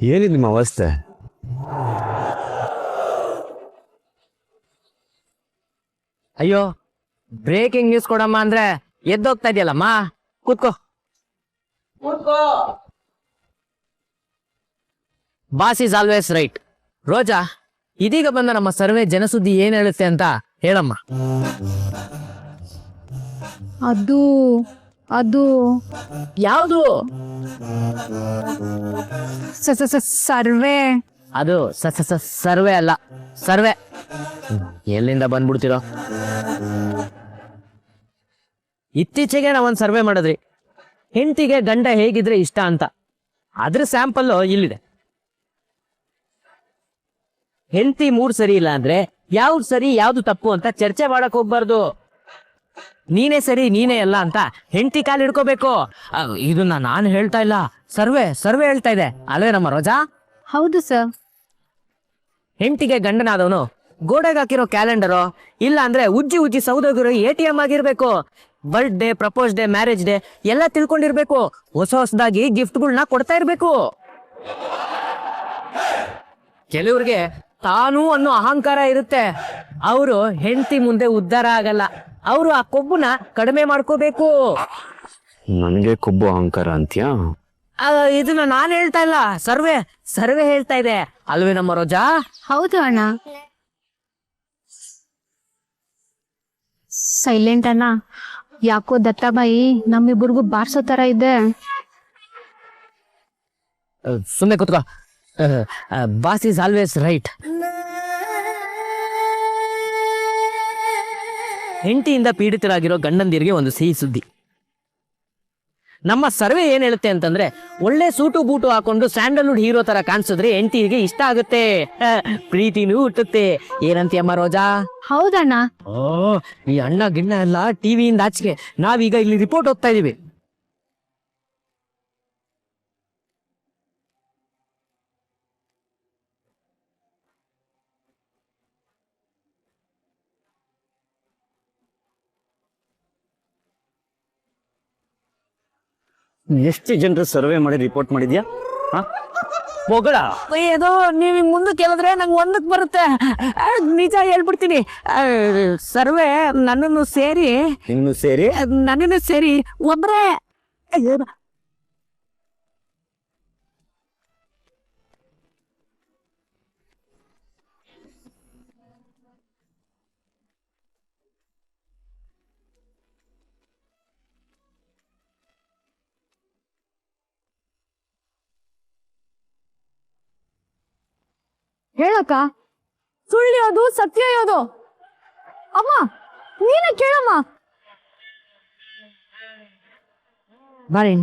ಏನಿದೆ ನಿಮ್ಮ ಅವಸ್ಥೆ? ಅಯ್ಯೋ, ಬ್ರೇಕಿಂಗ್ ನ್ಯೂಸ್ ಕೊಡಮ್ಮ ಅಂದ್ರೆ ಎದ್ದೋಗ್ತಾ ಇದೆಯಲ್ಲಮ್ಮ. ಕೂತ್ಕೋ. Boss is always right. Roja, ಇದೀಗ ಬಂದ ನಮ್ಮ ಸರ್ವೆ ಜನಸುದ್ದಿ ಏನ್ ಹೇಳುತ್ತೆ ಅಂತ ಹೇಳಮ್ಮ. ಅದು ಯಾವುದು? ಸರ್ವೆ. ಅದು ಸರ್ವೆ ಅಲ್ಲ, ಸರ್ವೆ. ಎಲ್ಲಿಂದ ಬಂದ್ಬಿಡ್ತಿರೋ? ಇತ್ತೀಚೆಗೆ ನಾವೊಂದು ಸರ್ವೆ ಮಾಡಿದ್ರಿ, ಹೆಂಡತಿಗೆ ಗಂಡ ಹೇಗಿದ್ರೆ ಇಷ್ಟ ಅಂತ. ಅದ್ರ ಸ್ಯಾಂಪಲ್ ಇಲ್ಲಿದೆ. ಹೆಂಡತಿ ಮೂಡ್ ಸರಿ ಇಲ್ಲ ಅಂದ್ರೆ ಯಾವ್ದು ಸರಿ ಯಾವ್ದು ತಪ್ಪು ಅಂತ ಚರ್ಚೆ ಮಾಡಕ್ ಹೋಗ್ಬಾರ್ದು. ನೀನೇ ಸರಿ ನೀನೇ ಅಲ್ಲ ಅಂತ ಹೆಂಡತಿ ಕಾಲು ಹಿಡ್ಕೋಬೇಕು. ಇದನ್ನ ನಾನು ಹೇಳ್ತಾ ಇಲ್ಲ, ಸರ್ವೆ ಹೇಳ್ತಾ ಇದೆ ಅಲ್ವೇ ನಮ್ಮ ರೋಜಾ? ಹೌದು ಸರ್. ಹೆಂಡತಿಗೆ ಗಂಡನಾದವನು ಗೋಡೆಗೆ ಹಾಕಿರೋ ಕ್ಯಾಲೆಂಡರು ಇಲ್ಲ ಅಂದ್ರೆ ಉಜ್ಜಿ ಸೌದೋಗಿರೋ ATM ಆಗಿರ್ಬೇಕು. Birthday, propose day, marriage day ಎಲ್ಲ ತಿಳ್ಕೊಂಡಿರ್ಬೇಕು. ಹೊಸದಾಗಿ ಗಿಫ್ಟ್ಗಳನ್ನ ಕೊಡ್ತಾ ಇರ್ಬೇಕು. ಕೆಲವ್ರಿಗೆ ತಾನು ಅನ್ನೋ ಅಹಂಕಾರ ಇರುತ್ತೆ. ಅವರು ಹೆಂಡತಿ ಮುಂದೆ ಉದ್ಧಾರ ಆಗಲ್ಲ. ಅವರು ಆ ಕೊಬ್ಬುನ ಕಡಿಮೆ ಮಾಡ್ಕೋಬೇಕು. ನನಗೆ ಕೊಬ್ಬು ಅಹಂಕಾರ ಅಂತ್ಯಾ? ಇದನ್ನ ನಾನು ಹೇಳ್ತಾ ಇಲ್ಲ, ಸರ್ವೆ ಹೇಳ್ತಾ ಇದೆ ಅಲ್ವೇ ನಮ್ಮ ರೋಜಾ? ಹೌದು ಅಣ್ಣ. ಸೈಲೆಂಟ್ ಅಣ್ಣ, ಯಾಕೋ ದತ್ತಾಬಾಯಿ ನಮ್ಮಿಬ್ಬರಿಗೂ ಬಾರ್ಸೋ ತರ ಇದೆ. ಸುಮ್ಮನೆ ಕೂತ್ಕೋ. Boss is always right. ಹೆಂಡತಿಯಿಂದ ಪೀಡಿತರಾಗಿರೋ ಗಂಡಂದಿರಿಗೆ ಒಂದು ಸಿಹಿ ಸುದ್ದಿ. ನಮ್ಮ ಸರ್ವೆ ಏನ್ ಹೇಳುತ್ತೆ ಅಂತಂದ್ರೆ, ಒಳ್ಳೆ ಸೂಟು ಬೂಟು ಹಾಕೊಂಡು ಸ್ಯಾಂಡಲ್ವುಡ್ ಹೀರೋ ತರ ಕಾಣಿಸಿದ್ರೆ ಹೆಂಡತಿಗೆ ಇಷ್ಟ ಆಗುತ್ತೆ, ಪ್ರೀತಿನೂ ಹುಟ್ಟುತ್ತೆ. ಏನಂತೀಯಮ್ಮ ರೋಜಾ? ಹೌದಣ್ಣ. ಓ, ಈ ಅಣ್ಣ ಗಿಣ್ಣ ಎಲ್ಲ ಟಿವಿಯಿಂದ ಆಚೆಗೆ, ನಾವೀಗ ಇಲ್ಲಿ ರಿಪೋರ್ಟ್ ಓದ್ತಾ ಇದೀವಿ. ಎಷ್ಟು ಜನರು ಸರ್ವೆ ಮಾಡಿ ರಿಪೋರ್ಟ್ ಮಾಡಿದ್ಯಾ? ಮೊಗಳ ಏನೋ ನೀವು ಮುಂದೆ ಕೇಳಿದ್ರೆ ನಂಗೆ ಒಂದಕ್ಕೆ ಬರುತ್ತೆ. ನಿಜ ಹೇಳ್ಬಿಡ್ತೀನಿ. ಸರ್ವೆ ನನ್ನನ್ನು ಸೇರಿ ಒಬ್ರೇ. ಹೇಳಕ್ಕ, ಸುಳ್ಳು ಯಾವುದು ಸತ್ಯ ಯಾವುದು? ಅಮ್ಮ ನೀನೇ ಕೇಳಮ್ಮ. ಬಾರಿ.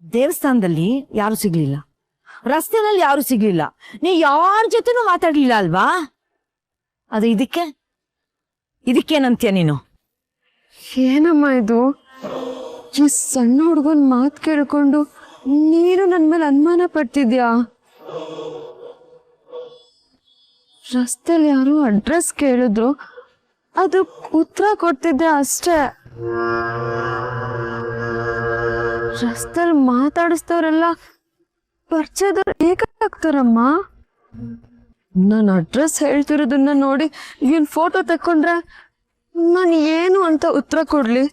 ದೇವಸ್ಥಾನದಲ್ಲಿ ಯಾರು ಸಿಗ್ಲಿಲ್ಲ, ರಸ್ತೆನಲ್ಲಿ ಯಾರು ಸಿಗ್ಲಿಲ್ಲ, ನೀ ಯಾರ ಜೊತೆನೂ ಮಾತಾಡ್ಲಿಲ್ಲ ಅಲ್ವಾ? ಅದು ಇದಕ್ಕೇನಂತ್ಯ ನೀನು? ಏನಮ್ಮ ಇದು? ಈ ಸಣ್ಣ ಹುಡುಗನ್ ಮಾತು ಕೇಳ್ಕೊಂಡು ನೀನು ನನ್ನ ಮೇಲೆ ಅನುಮಾನ ಪಡ್ತಿದ್ಯಾ? ರಸ್ತೆಲಿ ಯಾರು ಅಡ್ರೆಸ್ ಕೇಳಿದ್ರು, ಅದು ಉತ್ತರ ಕೊಡ್ತಿದ್ದೆ ಅಷ್ಟೇ. ರಸ್ತೆಲಿ ಮಾತಾಡಿಸ್ತವ್ರೆಲ್ಲ ಪರಿಚಯದವ್ರು ಹೇಗಾಗ್ತಾರಮ್ಮ? ನಾನು ಅಡ್ರೆಸ್ ಹೇಳ್ತಿರೋದನ್ನ ನೋಡಿ ಇವನ್ ಫೋಟೋ ತಕೊಂಡ್ರೆ ನಾನು ಏನು ಅಂತ ಉತ್ತರ ಕೊಡ್ಲಿ?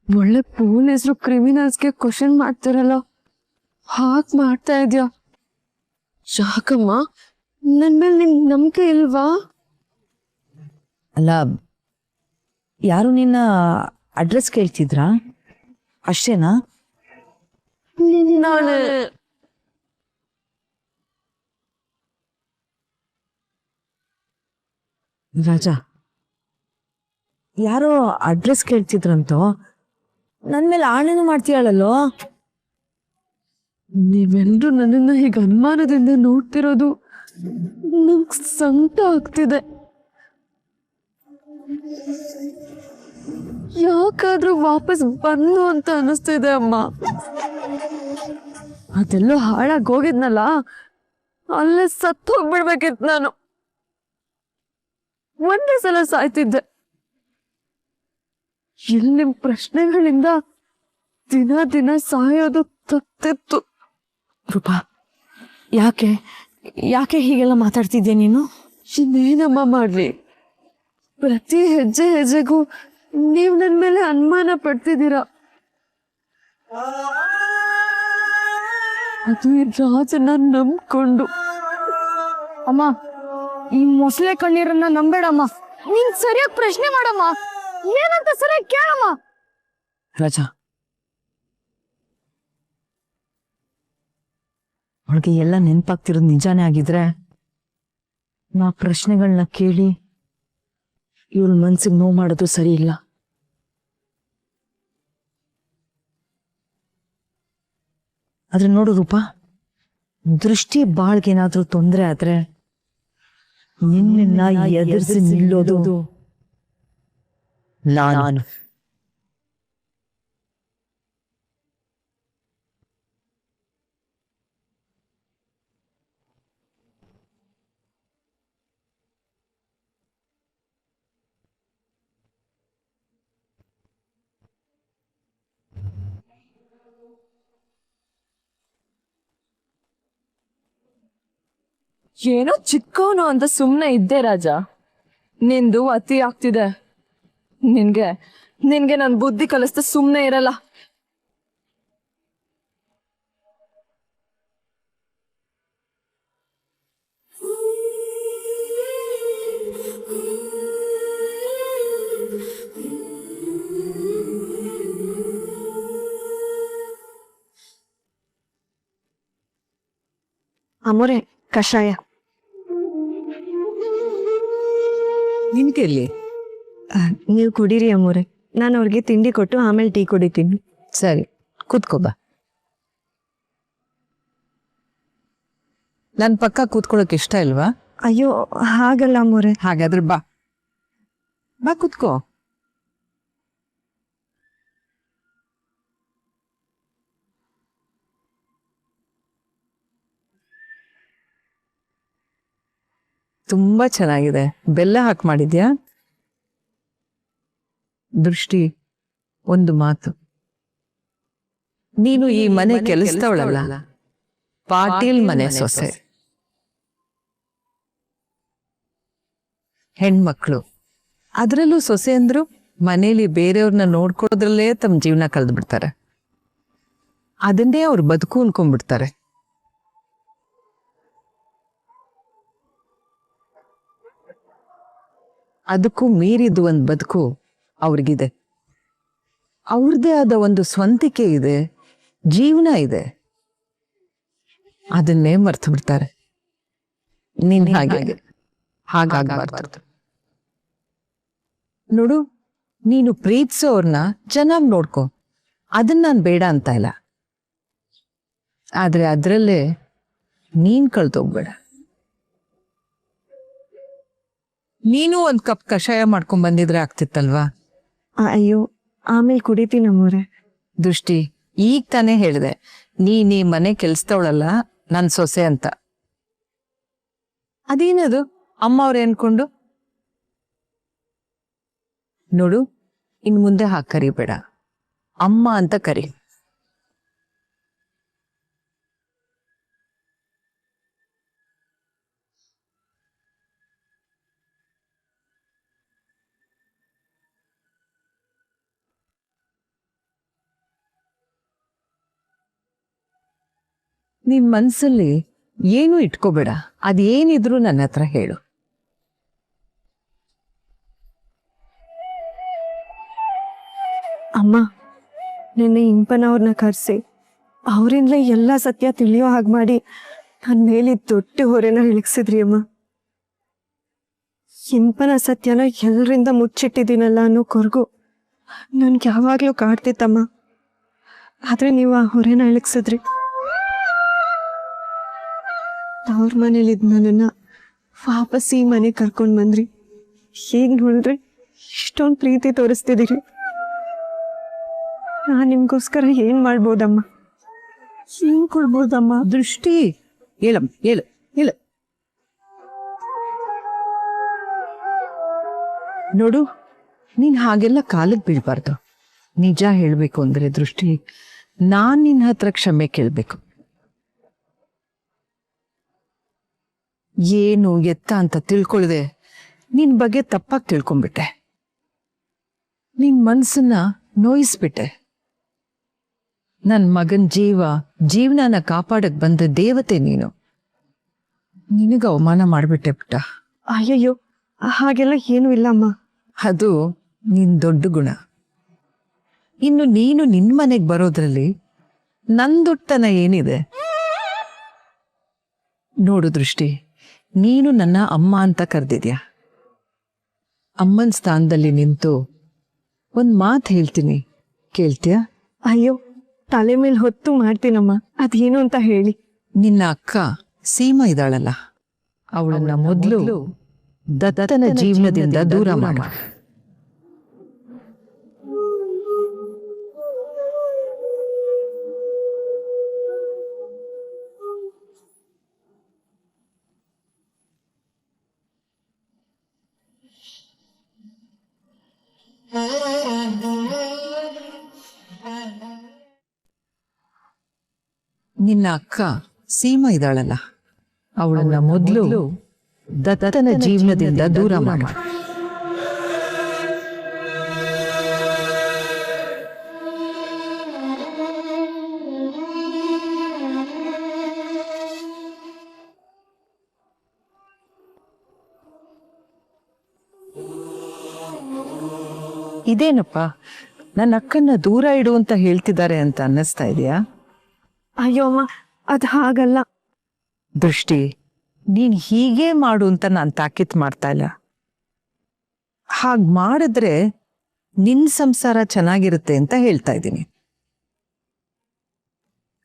ಒಳ್ಳೆ ಪೊಲೀಸರು ಕ್ರಿಮಿನಲ್ಸ್ಗೆ ಕ್ವಶನ್ ಮಾಡ್ತಾರಲ್ಲ, ಹಾಕ್ ಮಾಡ್ತಾ ಇದ್ಯಾ? ಯಾಕಮ್ಮ, ನನ್ ಮೇಲೆ ನಿನ್ ನಂಬಿಕೆ ಇಲ್ವಾ? ಅಲ್ಲ, ಯಾರು ನಿನ್ನ ಅಡ್ರೆಸ್ ಕೇಳ್ತಿದ್ರಾ ಅಷ್ಟೇನಾ? ನಾನು ರಾಜಾ, ಯಾರೋ ಅಡ್ರೆಸ್ ಕೇಳ್ತಿದ್ರಂತೋ, ನನ್ ಮೇಲೆ ಆಣೆನೂ ಮಾಡ್ತೀಯಳಲ್ಲೋ? ನೀವೆಲ್ರೂ ನನ್ನನ್ನ ಹೀಗೆ ಅನುಮಾನದಿಂದ ನೋಡ್ತಿರೋದು ನಂಗ್ ಸಂಕಟ ಆಗ್ತಿದೆ. ಯಾಕಾದ್ರೂ ವಾಪಸ್ ಬಂದು ಅಂತ ಅನಿಸ್ತಿದೆ ಅಮ್ಮ. ಅದೆಲ್ಲೋ ಹಾಳಾಗಿ ಹೋಗಿದ್ನಲ್ಲ, ಅಲ್ಲೇ ಸತ್ತು ಹೋಗ್ಬಿಡ್ಬೇಕಿತ್ತು ನಾನು. ಒಂದೇ ಸಲ ಸಾಯ್ತಿದ್ದೆ. ಇಲ್ಲಿ ಪ್ರಶ್ನೆಗಳಿಂದ ದಿನ ದಿನ ಸಾಯೋದು ತಪ್ಪಿತ್ತು. ರೂಪಾ, ಯಾಕೆ ಹೀಗೆಲ್ಲ ಮಾತಾಡ್ತಿದ್ಯಾ ನೀನು? ಇನ್ನೇನಮ್ಮ ಮಾಡ್ಲಿ, ಪ್ರತಿ ಹೆಜ್ಜೆ ಹೆಜ್ಜೆಗೂ ನೀವ್ ನನ್ ಮೇಲೆ ಅನುಮಾನ ಪಡ್ತಿದ್ದೀರಾ. ಅದು ಈ ರಾಜನ ನಂಬ್ಕೊಂಡು. ಅಮ್ಮ, ಈ ಮೊಸಳೆ ಕಣ್ಣೀರನ್ನ ನಂಬೇಡಮ್ಮ. ನೀನ್ ಸರಿಯಾಗಿ ಪ್ರಶ್ನೆ ಮಾಡಮ್ಮ, ಏನಂತ ಸರಿಯಾಗಿ ಕೇಳಮ್ಮ. ರಾಜಾ, ಅವಳಿಗೆ ಎಲ್ಲ ನೆನಪಾಗ್ತಿರೋದು ನಿಜಾನೇ ಆಗಿದ್ರೆ ನಾ ಪ್ರಶ್ನೆಗಳನ್ನ ಕೇಳಿ ಇವಳ ಮನ್ಸಿಗೆ ನೋವು ಮಾಡೋದು ಸರಿ ಇಲ್ಲ. ಆದ್ರೆ ನೋಡು ರೂಪ, ದೃಷ್ಟಿ ಬಾಳ್ಗೇನಾದ್ರೂ ತೊಂದ್ರೆ ಆದ್ರೆ ನಿನ್ನ ಎದುರಿಸಿ ನಿಲ್ಲೋದು ನಾನು. ಏನೋ ಚಿಕ್ಕವನು ಅಂತ ಸುಮ್ನೆ ಇದ್ದೆ ರಾಜ. ನಿಂದು ಅತಿ ಆಗ್ತಿದೆ. ನಿನ್ಗೆ ನನ್ ಬುದ್ಧಿ ಕಲಿಸ್ತಾ ಸುಮ್ನೆ ಇರಲ್ಲ. ಅಮೋರೆ, ಕಷಾಯ. ನಿನ್ಗೆಲ್ಲಿ? ನೀವು ಕುಡೀರಿ ಅಮೋರೆ. ನಾನು ಅವ್ರಿಗೆ ತಿಂಡಿ ಕೊಟ್ಟು ಆಮೇಲೆ ಟೀ ಕುಡಿತೀನಿ. ಸರಿ, ಕೂತ್ಕೋಬ. ನನ್ ಪಕ್ಕ ಕೂತ್ಕೊಳ್ಳೋಕೆ ಇಷ್ಟ ಇಲ್ವಾ? ಅಯ್ಯೋ, ಹಾಗಲ್ಲ ಅಮೋರೆ. ಹಾಗಾದ್ರೆ ಬಾ ಬಾ ಕೂತ್ಕೋ. ತುಂಬಾ ಚೆನ್ನಾಗಿದೆ. ಬೆಲ್ಲ ಹಾಕಿ ಮಾಡಿದ್ಯಾ? ದೃಷ್ಟಿ, ಒಂದು ಮಾತು. ನೀನು ಈ ಮನೆ ಕೆಲಸದವಳಲ್ಲ, ಪಾಟೀಲ್ ಮನೆ ಸೊಸೆ. ಹೆಣ್ಮಕ್ಳು, ಅದ್ರಲ್ಲೂ ಸೊಸೆ ಅಂದ್ರು ಮನೇಲಿ ಬೇರೆಯವ್ರನ್ನ ನೋಡ್ಕೊಳ್ಳೋದ್ರಲ್ಲೇ ತಮ್ಮ ಜೀವನ ಕಳೆದು ಬಿಡ್ತಾರೆ. ಅದನ್ನೇ ಅವ್ರು ಬದುಕು ಅನ್ಕೊಂಡ್ಬಿಡ್ತಾರೆ. ಅದಕ್ಕೂ ಮೀರಿದ್ದು ಒಂದು ಬದುಕು ಅವ್ರಿಗಿದೆ. ಅವ್ರದ್ದೇ ಆದ ಒಂದು ಸ್ವಂತಿಕೆ ಇದೆ, ಜೀವನ ಇದೆ. ಅದನ್ನೇ ಮರ್ತು ಬಿಡ್ತಾರೆ. ನೀನ್ ಹಾಗಾಗಬಾರ್ದು. ನೋಡು, ನೀನು ಪ್ರೀತಿಸೋರ್ನ ಚೆನ್ನಾಗಿ ನೋಡ್ಕೊ, ಅದನ್ನ ನಾನು ಬೇಡ ಅಂತ ಇಲ್ಲ. ಆದ್ರೆ ಅದ್ರಲ್ಲೇ ನೀನ್ ಕಳ್ದೋಗ್ಬೇಡ. ನೀನು ಒಂದ್ ಕಪ್ ಕಷಾಯ ಮಾಡ್ಕೊಂಡ್ ಬಂದಿದ್ರೆ ಆಗ್ತಿತ್ತಲ್ವಾ? ಅಯ್ಯೋ, ಆಮೇಲೆ ಕುಡಿತೀನಿ ಅಮೋರೆ. ದೃಷ್ಟಿ, ಈಗ ತಾನೇ ಹೇಳಿದೆ ನೀ ಮನೆ ಕೆಲ್ಸದವಳಲ್ಲ, ನನ್ ಸೊಸೆ ಅಂತ. ಅದೇನದು ಅಮ್ಮ ಅವ್ರೆ ಅನ್ಕೊಂಡು? ನೋಡು, ಇನ್ ಮುಂದೆ ಹಾಗೆ ಕರಿಬೇಡ, ಅಮ್ಮ ಅಂತ ಕರಿ. ನಿನ್ ಮನ್ಸಲ್ಲಿ ಏನು ಇಟ್ಕೋಬೇಡ, ಅದೇನಿದ್ರು ನನ್ನ ಹತ್ರ ಹೇಳು. ಅಮ್ಮ, ನಿನ್ನೆ ಇಂಪನವ್ರನ್ನ ಕರೆಸಿ ಅವರಿಂದಲೇ ಎಲ್ಲ ಸತ್ಯ ತಿಳಿಯೋ ಹಾಗೆ ಮಾಡಿ ನನ್ನ ಮೇಲೆ ದೊಡ್ಡ ಹೊರೆನ ಇಳಿಸಿದ್ರಿ ಅಮ್ಮ. ಇಂಪನ ಸತ್ಯನ ಎಲ್ಲರಿಂದ ಮುಚ್ಚಿಟ್ಟಿದ್ದೀನಲ್ಲ ಅನ್ನೋ ಕೊರಗು ನನ್ಗೆ ಯಾವಾಗಲೂ ಕಾಡ್ತಿತ್ತಮ್ಮ. ಆದ್ರೆ ನೀವು ಆ ಹೊರೆನ ಇಳಿಸಿದ್ರಿ. ಅವ್ರ ಮನೇಲಿದ್ ನನ್ನನ್ನ ವಾಪಸ್ ಈ ಮನೆ ಕರ್ಕೊಂಡ್ ಬಂದ್ರಿ. ಹೇಗ್ ನೋಡಿದ್ರೆ ಇಷ್ಟೊಂದು ಪ್ರೀತಿ ತೋರಿಸ್ತಿದ್ದೀರಿ. ನಾನ್ ನಿಮ್ಗೋಸ್ಕರ ಏನ್ ಮಾಡ್ಬೋದಮ್ಮ, ಏನ್ ಕೊಡ್ಬೋದಮ್ಮ? ದೃಷ್ಟಿ, ಹೇಳಮ್ಮ, ಹೇಳು ಹೇಳು. ನೋಡು, ನೀನ್ ಹಾಗೆಲ್ಲ ಕಾಲಕ್ಕೆ ಬೀಳ್ಬಾರ್ದು. ನಿಜ ಹೇಳ್ಬೇಕು ಅಂದ್ರೆ ದೃಷ್ಟಿ, ನಾನ್ ನಿನ್ನ ಹತ್ರ ಕ್ಷಮೆ ಕೇಳ್ಬೇಕು. ಏನು ಎತ್ತ ಅಂತ ತಿಳ್ಕೊಳ್ದೆ ನಿನ್ ಬಗ್ಗೆ ತಪ್ಪಾಗಿ ತಿಳ್ಕೊಂಡ್ಬಿಟ್ಟೆ. ನಿನ್ ಮನ್ಸನ್ನ ನೋಯಿಸ್ಬಿಟ್ಟೆ. ನನ್ ಮಗನ್ ಜೀವನನ ಕಾಪಾಡಕ್ ಬಂದ ದೇವತೆ ನೀನು. ನಿನಗ ಅವಮಾನ ಮಾಡ್ಬಿಟ್ಟೆ ಪುಟ್ಟ. ಅಯ್ಯಯ್ಯೋ, ಹಾಗೆಲ್ಲ ಏನೂ ಇಲ್ಲಮ್ಮ. ಅದು ನಿನ್ ದೊಡ್ಡ ಗುಣ. ಇನ್ನು ನೀನು ನಿನ್ ಮನೆಗ್ ಬರೋದ್ರಲ್ಲಿ ನನ್ ದೊಡ್ಡತನ ಏನಿದೆ? ನೋಡು ದೃಷ್ಟಿ, ನೀನು ನನ್ನ ಅಮ್ಮ ಅಂತ ಕರೆದಿದ್ಯಾ. ಅಮ್ಮನ ಸ್ಥಾನದಲ್ಲಿ ನಿಂತು ಒಂದು ಮಾತು ಹೇಳ್ತೀನಿ, ಕೇಳ್ತೀಯಾ? ಅಯ್ಯೋ, ತಲೆ ಮೇಲೆ ಹೊತ್ತು ಮಾಡ್ತೀನಮ್ಮ. ಅದೇನು ಅಂತ ಹೇಳಿ. ನಿನ್ನ ಅಕ್ಕ ಸೀಮಾ ಇದ್ದಾಳಲ್ಲ, ಅವಳನ್ನ ಮೊದಲು ದತ್ತನ ಜೀವನದಿಂದ ದೂರ ಮಾಡು. ನಿನ್ನ ಅಕ್ಕ ಸೀಮಾ ಇದ್ದಾಳಲ್ಲ, ಅವಳನ್ನ ಮೊದಲು ದತ್ತನ ಜೀವನದಿಂದ ದೂರ ಮಾಡು. ಇದೇನಪ್ಪ, ನನ್ನ ಅಕ್ಕನ್ನ ದೂರ ಇಡು ಅಂತ ಹೇಳ್ತಿದ್ದಾರೆ ಅಂತ ಅನ್ನಿಸ್ತಾ ಇದೆಯಾ? ಅಯ್ಯೋ ಅಮ್ಮ, ಅದು ಹಾಗಲ್ಲ. ದೃಷ್ಟಿ, ನೀನ್ ಹೀಗೆ ಮಾಡು ಅಂತ ನಾನು ತಾಕೀತ್ ಮಾಡ್ತಾ ಇಲ್ಲ. ಹಾಗ್ ಮಾಡಿದ್ರೆ ನಿನ್ ಸಂಸಾರ ಚೆನ್ನಾಗಿರುತ್ತೆ ಅಂತ ಹೇಳ್ತಾ ಇದ್ದೀನಿ.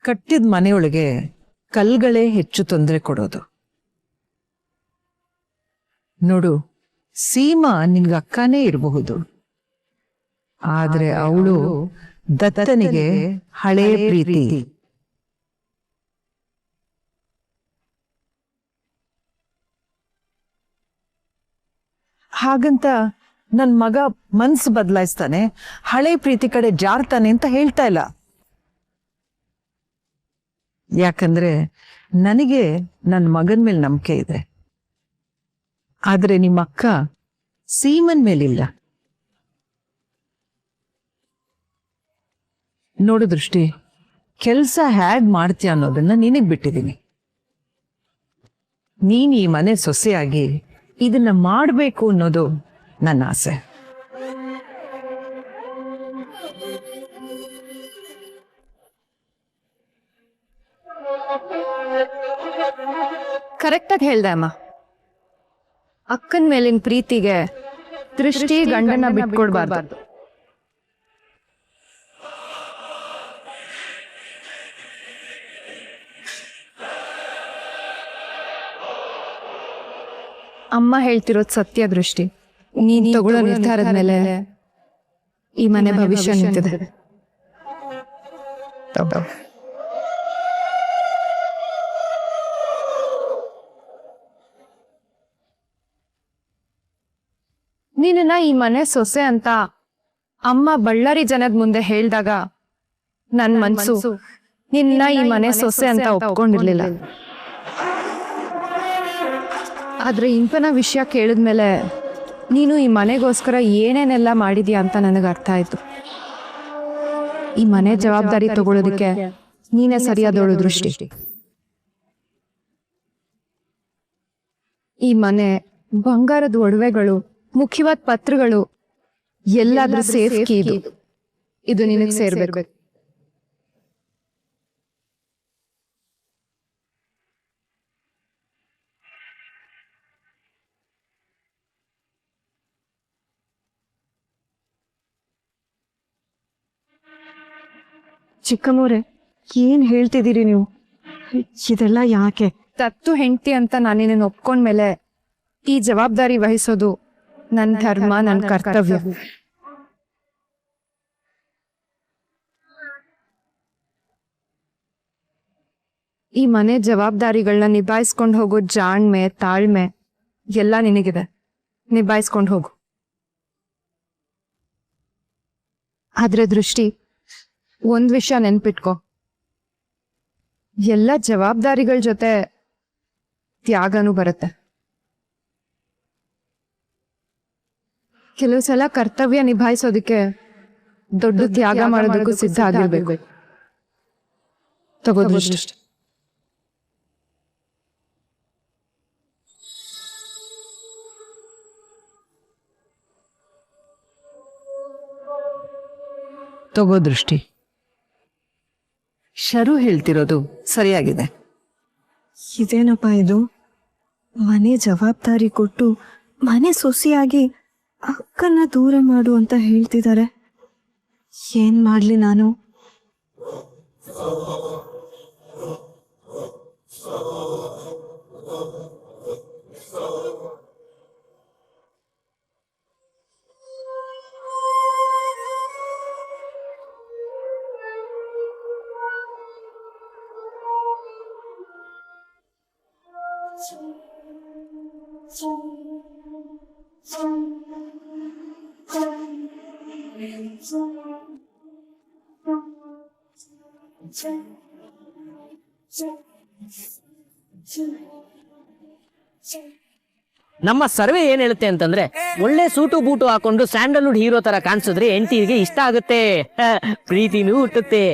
ಕಟ್ಟಿದ ಮನೆಯೊಳಗೆ ಕಲ್ಗಳೇ ಹೆಚ್ಚು ತೊಂದರೆ ಕೊಡೋದು. ನೋಡು, ಸೀಮಾ ನಿನ್ಗೆ ಅಕ್ಕನೇ ಇರಬಹುದು, ಆದ್ರೆ ಅವಳು ದತ್ತನಿಗೆ ಹಳೇ ಪ್ರೀತಿ. ಹಾಗಂತ ನನ್ ಮಗ ಮನ್ಸು ಬದಲಾಯಿಸ್ತಾನೆ, ಹಳೆ ಪ್ರೀತಿ ಕಡೆ ಜಾರ್ತಾನೆ ಅಂತ ಹೇಳ್ತಾ ಇಲ್ಲ. ಯಾಕಂದ್ರೆ ನನಗೆ ನನ್ನ ಮಗನ ಮೇಲೆ ನಂಬಿಕೆ ಇದೆ, ಆದ್ರೆ ನಿಮ್ಮ ಅಕ್ಕ ಸೀಮನ್ ಮೇಲಿಲ್ಲ. ನೋಡು ದೃಷ್ಟಿ, ಕೆಲ್ಸ ಹ್ಯಾಗ್ ಮಾಡ್ತೀಯ ಅನ್ನೋದನ್ನ ನಿನಗ್ ಬಿಟ್ಟಿದ್ದೀನಿ. ನೀನ್ ಈ ಮನೆ ಸೊಸೆಯಾಗಿ ಇದನ್ನ ಮಾಡಬೇಕು ಅನ್ನೋದು ನನ್ನ ಆಸೆ. ಕರೆಕ್ಟಾಗಿ ಹೇಳ್ದೆ ಅಮ್ಮ. ಅಕ್ಕನ ಮೇಲಿನ ಪ್ರೀತಿಗೆ ದೃಷ್ಟಿ ಗಂಡನ ಬಿಟ್ಕೊಡ್ಬಾರ್ದು. ಅಮ್ಮ ಹೇಳ್ತಿರೋದು ಸತ್ಯ ದೃಷ್ಟಿ. ನೀನ್ ತಗೊಳ್ಳೋ ನಿರ್ಧಾರದ ಮೇಲೆ ಈ ಮನೆ ಭವಿಷ್ಯ ನಿಂತಿದೆ. ನೀನನ್ನ ಈ ಮನೆ ಸೊಸೆ ಅಂತ ಅಮ್ಮ ಬಳ್ಳಾರಿ ಜನದ ಮುಂದೆ ಹೇಳ್ದಾಗ ನನ್ ಮನ್ಸು ನಿನ್ನ ಈ ಮನೆ ಸೊಸೆ ಅಂತ ಒಪ್ಕೊಂಡಿರ್ಲಿಲ್ಲ. ಆದ್ರೆ ಇಂಪನ ವಿಷಯ ಕೇಳಿದ್ಮೇಲೆ ನೀನು ಈ ಮನೆಗೋಸ್ಕರ ಏನೇನೆಲ್ಲ ಮಾಡಿದ್ಯಾ ಅಂತ ನನಗೆ ಅರ್ಥ ಆಯ್ತು. ಈ ಮನೆ ಜವಾಬ್ದಾರಿ ತಗೊಳ್ಳೋದಕ್ಕೆ ನೀನೇ ಸರಿಯಾದವಳು ದೃಷ್ಟಿ. ಈ ಮನೆ ಬಂಗಾರದ ಒಡವೆಗಳು, ಮುಖ್ಯವಾದ ಪತ್ರಗಳು ಎಲ್ಲಾದ್ರೂ ಸೇಫ್ ಕೀ ಇದು ನಿನಗೆ ಸೇರ್ಬೇಕು. ಚಿಕ್ಕಮ್ಮವ್ರೆ, ಏನ್ ಹೇಳ್ತಿದ್ದೀರಿ ನೀವು? ಇದೆಲ್ಲ ಯಾಕೆ? ತತ್ತು ಹೆಂಡತಿ ಅಂತ ನಾನು ನಿನ್ನ ಒಪ್ಕೊಂಡ್ಮೇಲೆ ಈ ಜವಾಬ್ದಾರಿ ವಹಿಸೋದು ನನ್ನ ಧರ್ಮ, ನನ್ನ ಕರ್ತವ್ಯ. ಈ ಮನೆ ಜವಾಬ್ದಾರಿಗಳನ್ನ ನಿಭಾಯಿಸ್ಕೊಂಡು ಹೋಗೋ ಜಾಣ್ಮೆ, ತಾಳ್ಮೆ ಎಲ್ಲ ನಿನಗಿದೆ. ನಿಭಾಯಿಸ್ಕೊಂಡು ಹೋಗು. ಆದ್ರೆ ದೃಷ್ಟಿ, ಒಂದ್ ವಿಷಯ ನೆನ್ಪಿಟ್ಕೋ, ಎಲ್ಲ ಜವಾಬ್ದಾರಿಗಳ ಜೊತೆ ತ್ಯಾಗನೂ ಬರುತ್ತೆ. ಕೆಲವು ಸಲ ಕರ್ತವ್ಯ ನಿಭಾಯಿಸೋದಕ್ಕೆ ದೊಡ್ಡ ತ್ಯಾಗ ಮಾಡೋದಕ್ಕೂ ಸಿದ್ಧ ಆಗಿರ್ಬೇಕು. ತಗೋ ದೃಷ್ಟಿ. ತಗೋ ದೃಷ್ಟಿ. ಶರು ಹೇಳ್ತಿರೋದು ಸರಿಯಾಗಿದೆ. ಇದೇನಪ್ಪ ಇದು? ಮನೆ ಜವಾಬ್ದಾರಿ ಕೊಟ್ಟು ಮನೆ ಸೊಸೆಯಾಗಿ ಅಕ್ಕನ್ನ ದೂರ ಮಾಡು ಅಂತ ಹೇಳ್ತಿದ್ದಾರೆ. ಏನ್ ಮಾಡ್ಲಿ ನಾನು? ನಮ್ಮ ಸರ್ವೆ ಏನ್ ಹೇಳುತ್ತೆ ಅಂತಂದ್ರೆ ಒಳ್ಳೆ ಸೂಟು ಬೂಟು ಹಾಕೊಂಡು ಸ್ಯಾಂಡಲ್ವುಡ್ ಹೀರೋ ತರ ಕಾಣಿಸಿದ್ರೆ ಹೆಂಡತಿಗೆ ಇಷ್ಟ ಆಗುತ್ತೆ, ಪ್ರೀತಿನೂ ಹುಟ್ಟುತ್ತೆ.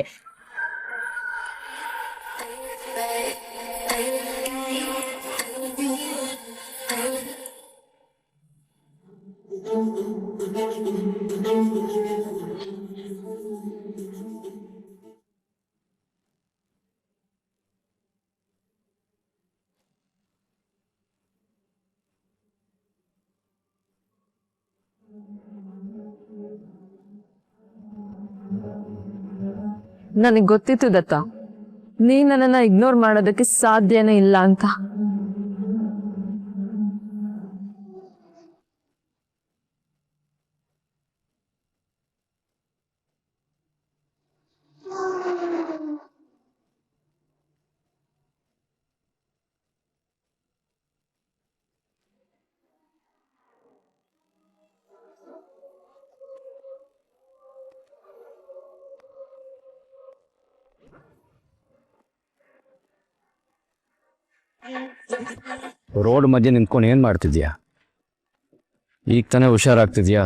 ನನಗೆ ಗೊತ್ತಿತ್ತು ದತ್ತ, ನೀ ನನ್ನನ್ನ ಇಗ್ನೋರ್ ಮಾಡೋದಕ್ಕೆ ಸಾಧ್ಯನೇ ಇಲ್ಲ ಅಂತ. ರೋಡ್ ಮಧ್ಯೆ ನಿಂತ್ಕೊಂಡು ಏನು ಮಾಡ್ತಿದ್ಯಾ? ಈಗ ತಾನೇ ಹುಷಾರಾಗ್ತಿದ್ಯಾ?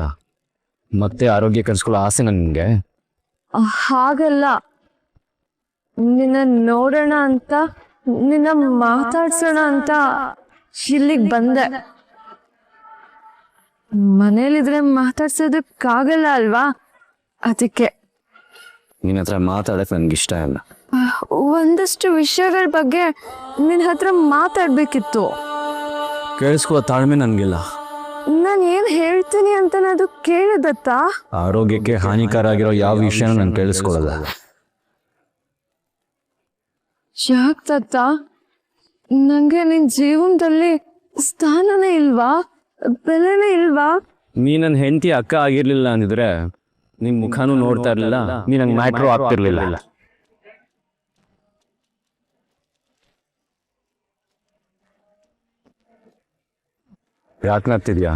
ಮತ್ತೆ ಆರೋಗ್ಯ ಕಲ್ಸ್ಕೊಳ್ಳೋ ಆಸೆನ ನಿನಗೆ? ಹಾಗಲ್ಲ, ನಿನ್ನ ನೋಡೋಣ ಅಂತ, ನಿನ್ನ ಮಾತಾಡ್ಸೋಣ ಅಂತ ಇಲ್ಲಿಗೆ ಬಂದೆ. ಮನೇಲಿದ್ರೆ ಮಾತಾಡ್ಸೋದಕ್ಕಾಗಲ್ಲ ಅಲ್ವಾ, ಅದಕ್ಕೆ. ನಿನ್ನ ಹತ್ರ ಮಾತಾಡಕ್ಕೆ ನನ್ಗಿಷ್ಟ ಇಲ್ಲ. ಒಂದಷ್ಟು ವಿಷಯಗಳ ಬಗ್ಗೆ ನಿನ್ನ ಹತ್ರ ಮಾತಾಡ್ಬೇಕಿತ್ತು. ಕೇಳಿಸ್ಕೊಳ್ಳೋ ತಾಳ್ಮೆ ನನಗಿಲ್ಲ. ನಾನು ಏನ್ ಹೇಳ್ತೀನಿ ಅಂತ ಅದು ಕೇಳಿದತ್ತ. ಆರೋಗ್ಯಕ್ಕೆ ಹಾನಿಕರ ಆಗಿರೋ ಯಾವ ವಿಷಯನೂ ನಾನು ಕೇಳಿಸ್ಕೊಳ್ಳಲ್ಲ. ಯಾಕೆ ದತ್ತ, ನಂಗೆ ನಿನ್ ಜೀವನದಲ್ಲಿ ಸ್ಥಾನನೇ ಇಲ್ವಾ, ಬೆಲೆನೇ ಇಲ್ವಾ? ನೀ ನನ್ನ ಹೆಂಡತಿ ಅಕ್ಕ ಆಗಿರ್ಲಿಲ್ಲ ಅಂದಿದ್ರೆ ನಿನ್ ಮುಖನೂ ನೋಡ್ತಾ ಇರ್ಲಿಲ್ಲ, ನೀ ನಂಗೆ ಮ್ಯಾಟ್ರು ಆಗ್ತಿರ್ಲಿಲ್ಲ. ಯಾಕೆ ನಗ್ತಿದ್ಯಾ?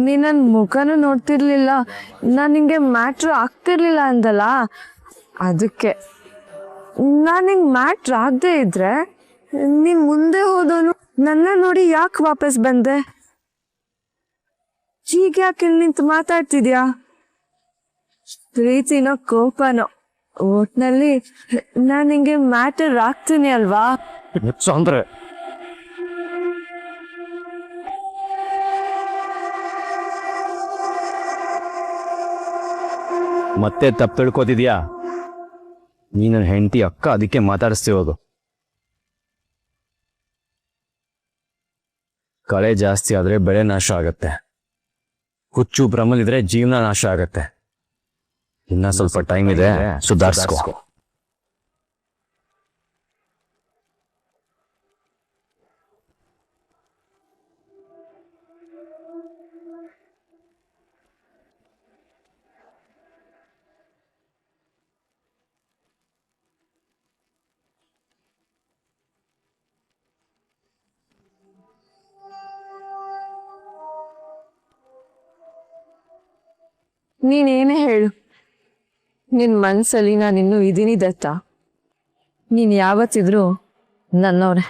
ನೀ ನನ್ನ ಮುಖನೂ ನೋಡ್ತಿರ್ಲಿಲ್ಲ, ನಾನು ನಿಂಗೆ ಮ್ಯಾಟ್ರ್ ಆಗ್ತಿರ್ಲಿಲ್ಲ ಅಂದಲ್ಲ, ಅದಕ್ಕೆ. ನಾನು ನಿಂಗೆ ಮ್ಯಾಟ್ರ್ ಆಗದೆ ಇದ್ರೆ ನೀನ್ ಮುಂದೆ ಹೋದವನು ನನ್ನ ನೋಡಿ ಯಾಕೆ ವಾಪಸ್ ಬಂದೆ? ಈಗ ಯಾಕೆ ನಿಂತು ಮಾತಾಡ್ತಿದ್ಯಾ? ಪ್ರೀತಿನೋ ಕೋಪನೋ ಒಟ್ನಲ್ಲಿ ನಾನು ನಿಂಗೆ ಮ್ಯಾಟರ್ ಆಗ್ತೀನಿ ಅಲ್ವಾ? ಅಂದ್ರೆ ಮತ್ತೆ ತಪ್ಪು ತಿಳ್ಕೊತಿದ್ಯಾ? ನೀ ನನ್ನ ಹೆಂಡತಿ ಅಕ್ಕ, ಅದಕ್ಕೆ ಮಾತಾಡಿಸ್ತಿರೋದು. ಕಳೆ ಜಾಸ್ತಿ ಆದ್ರೆ ಬೆಳೆ ನಾಶ ಆಗತ್ತೆ, ಹುಚ್ಚು ಭ್ರಮಲಿದ್ರೆ ಜೀವನ ನಾಶ ಆಗತ್ತೆ. ಇನ್ನ ಸ್ವಲ್ಪ ಟೈಮ್ ಇದೆ, ಸುಧಾರಿಸ್ಕೋ. ನೀನೇನೇ ಹೇಳು, ನಿನ್ ಮನ್ಸಲ್ಲಿ ನಾನಿನ್ನೂ ಇದೀನಿ ದತ್ತ. ನೀನ್ ಯಾವತ್ತಿದ್ರು ನನ್ನವ್ರೆ.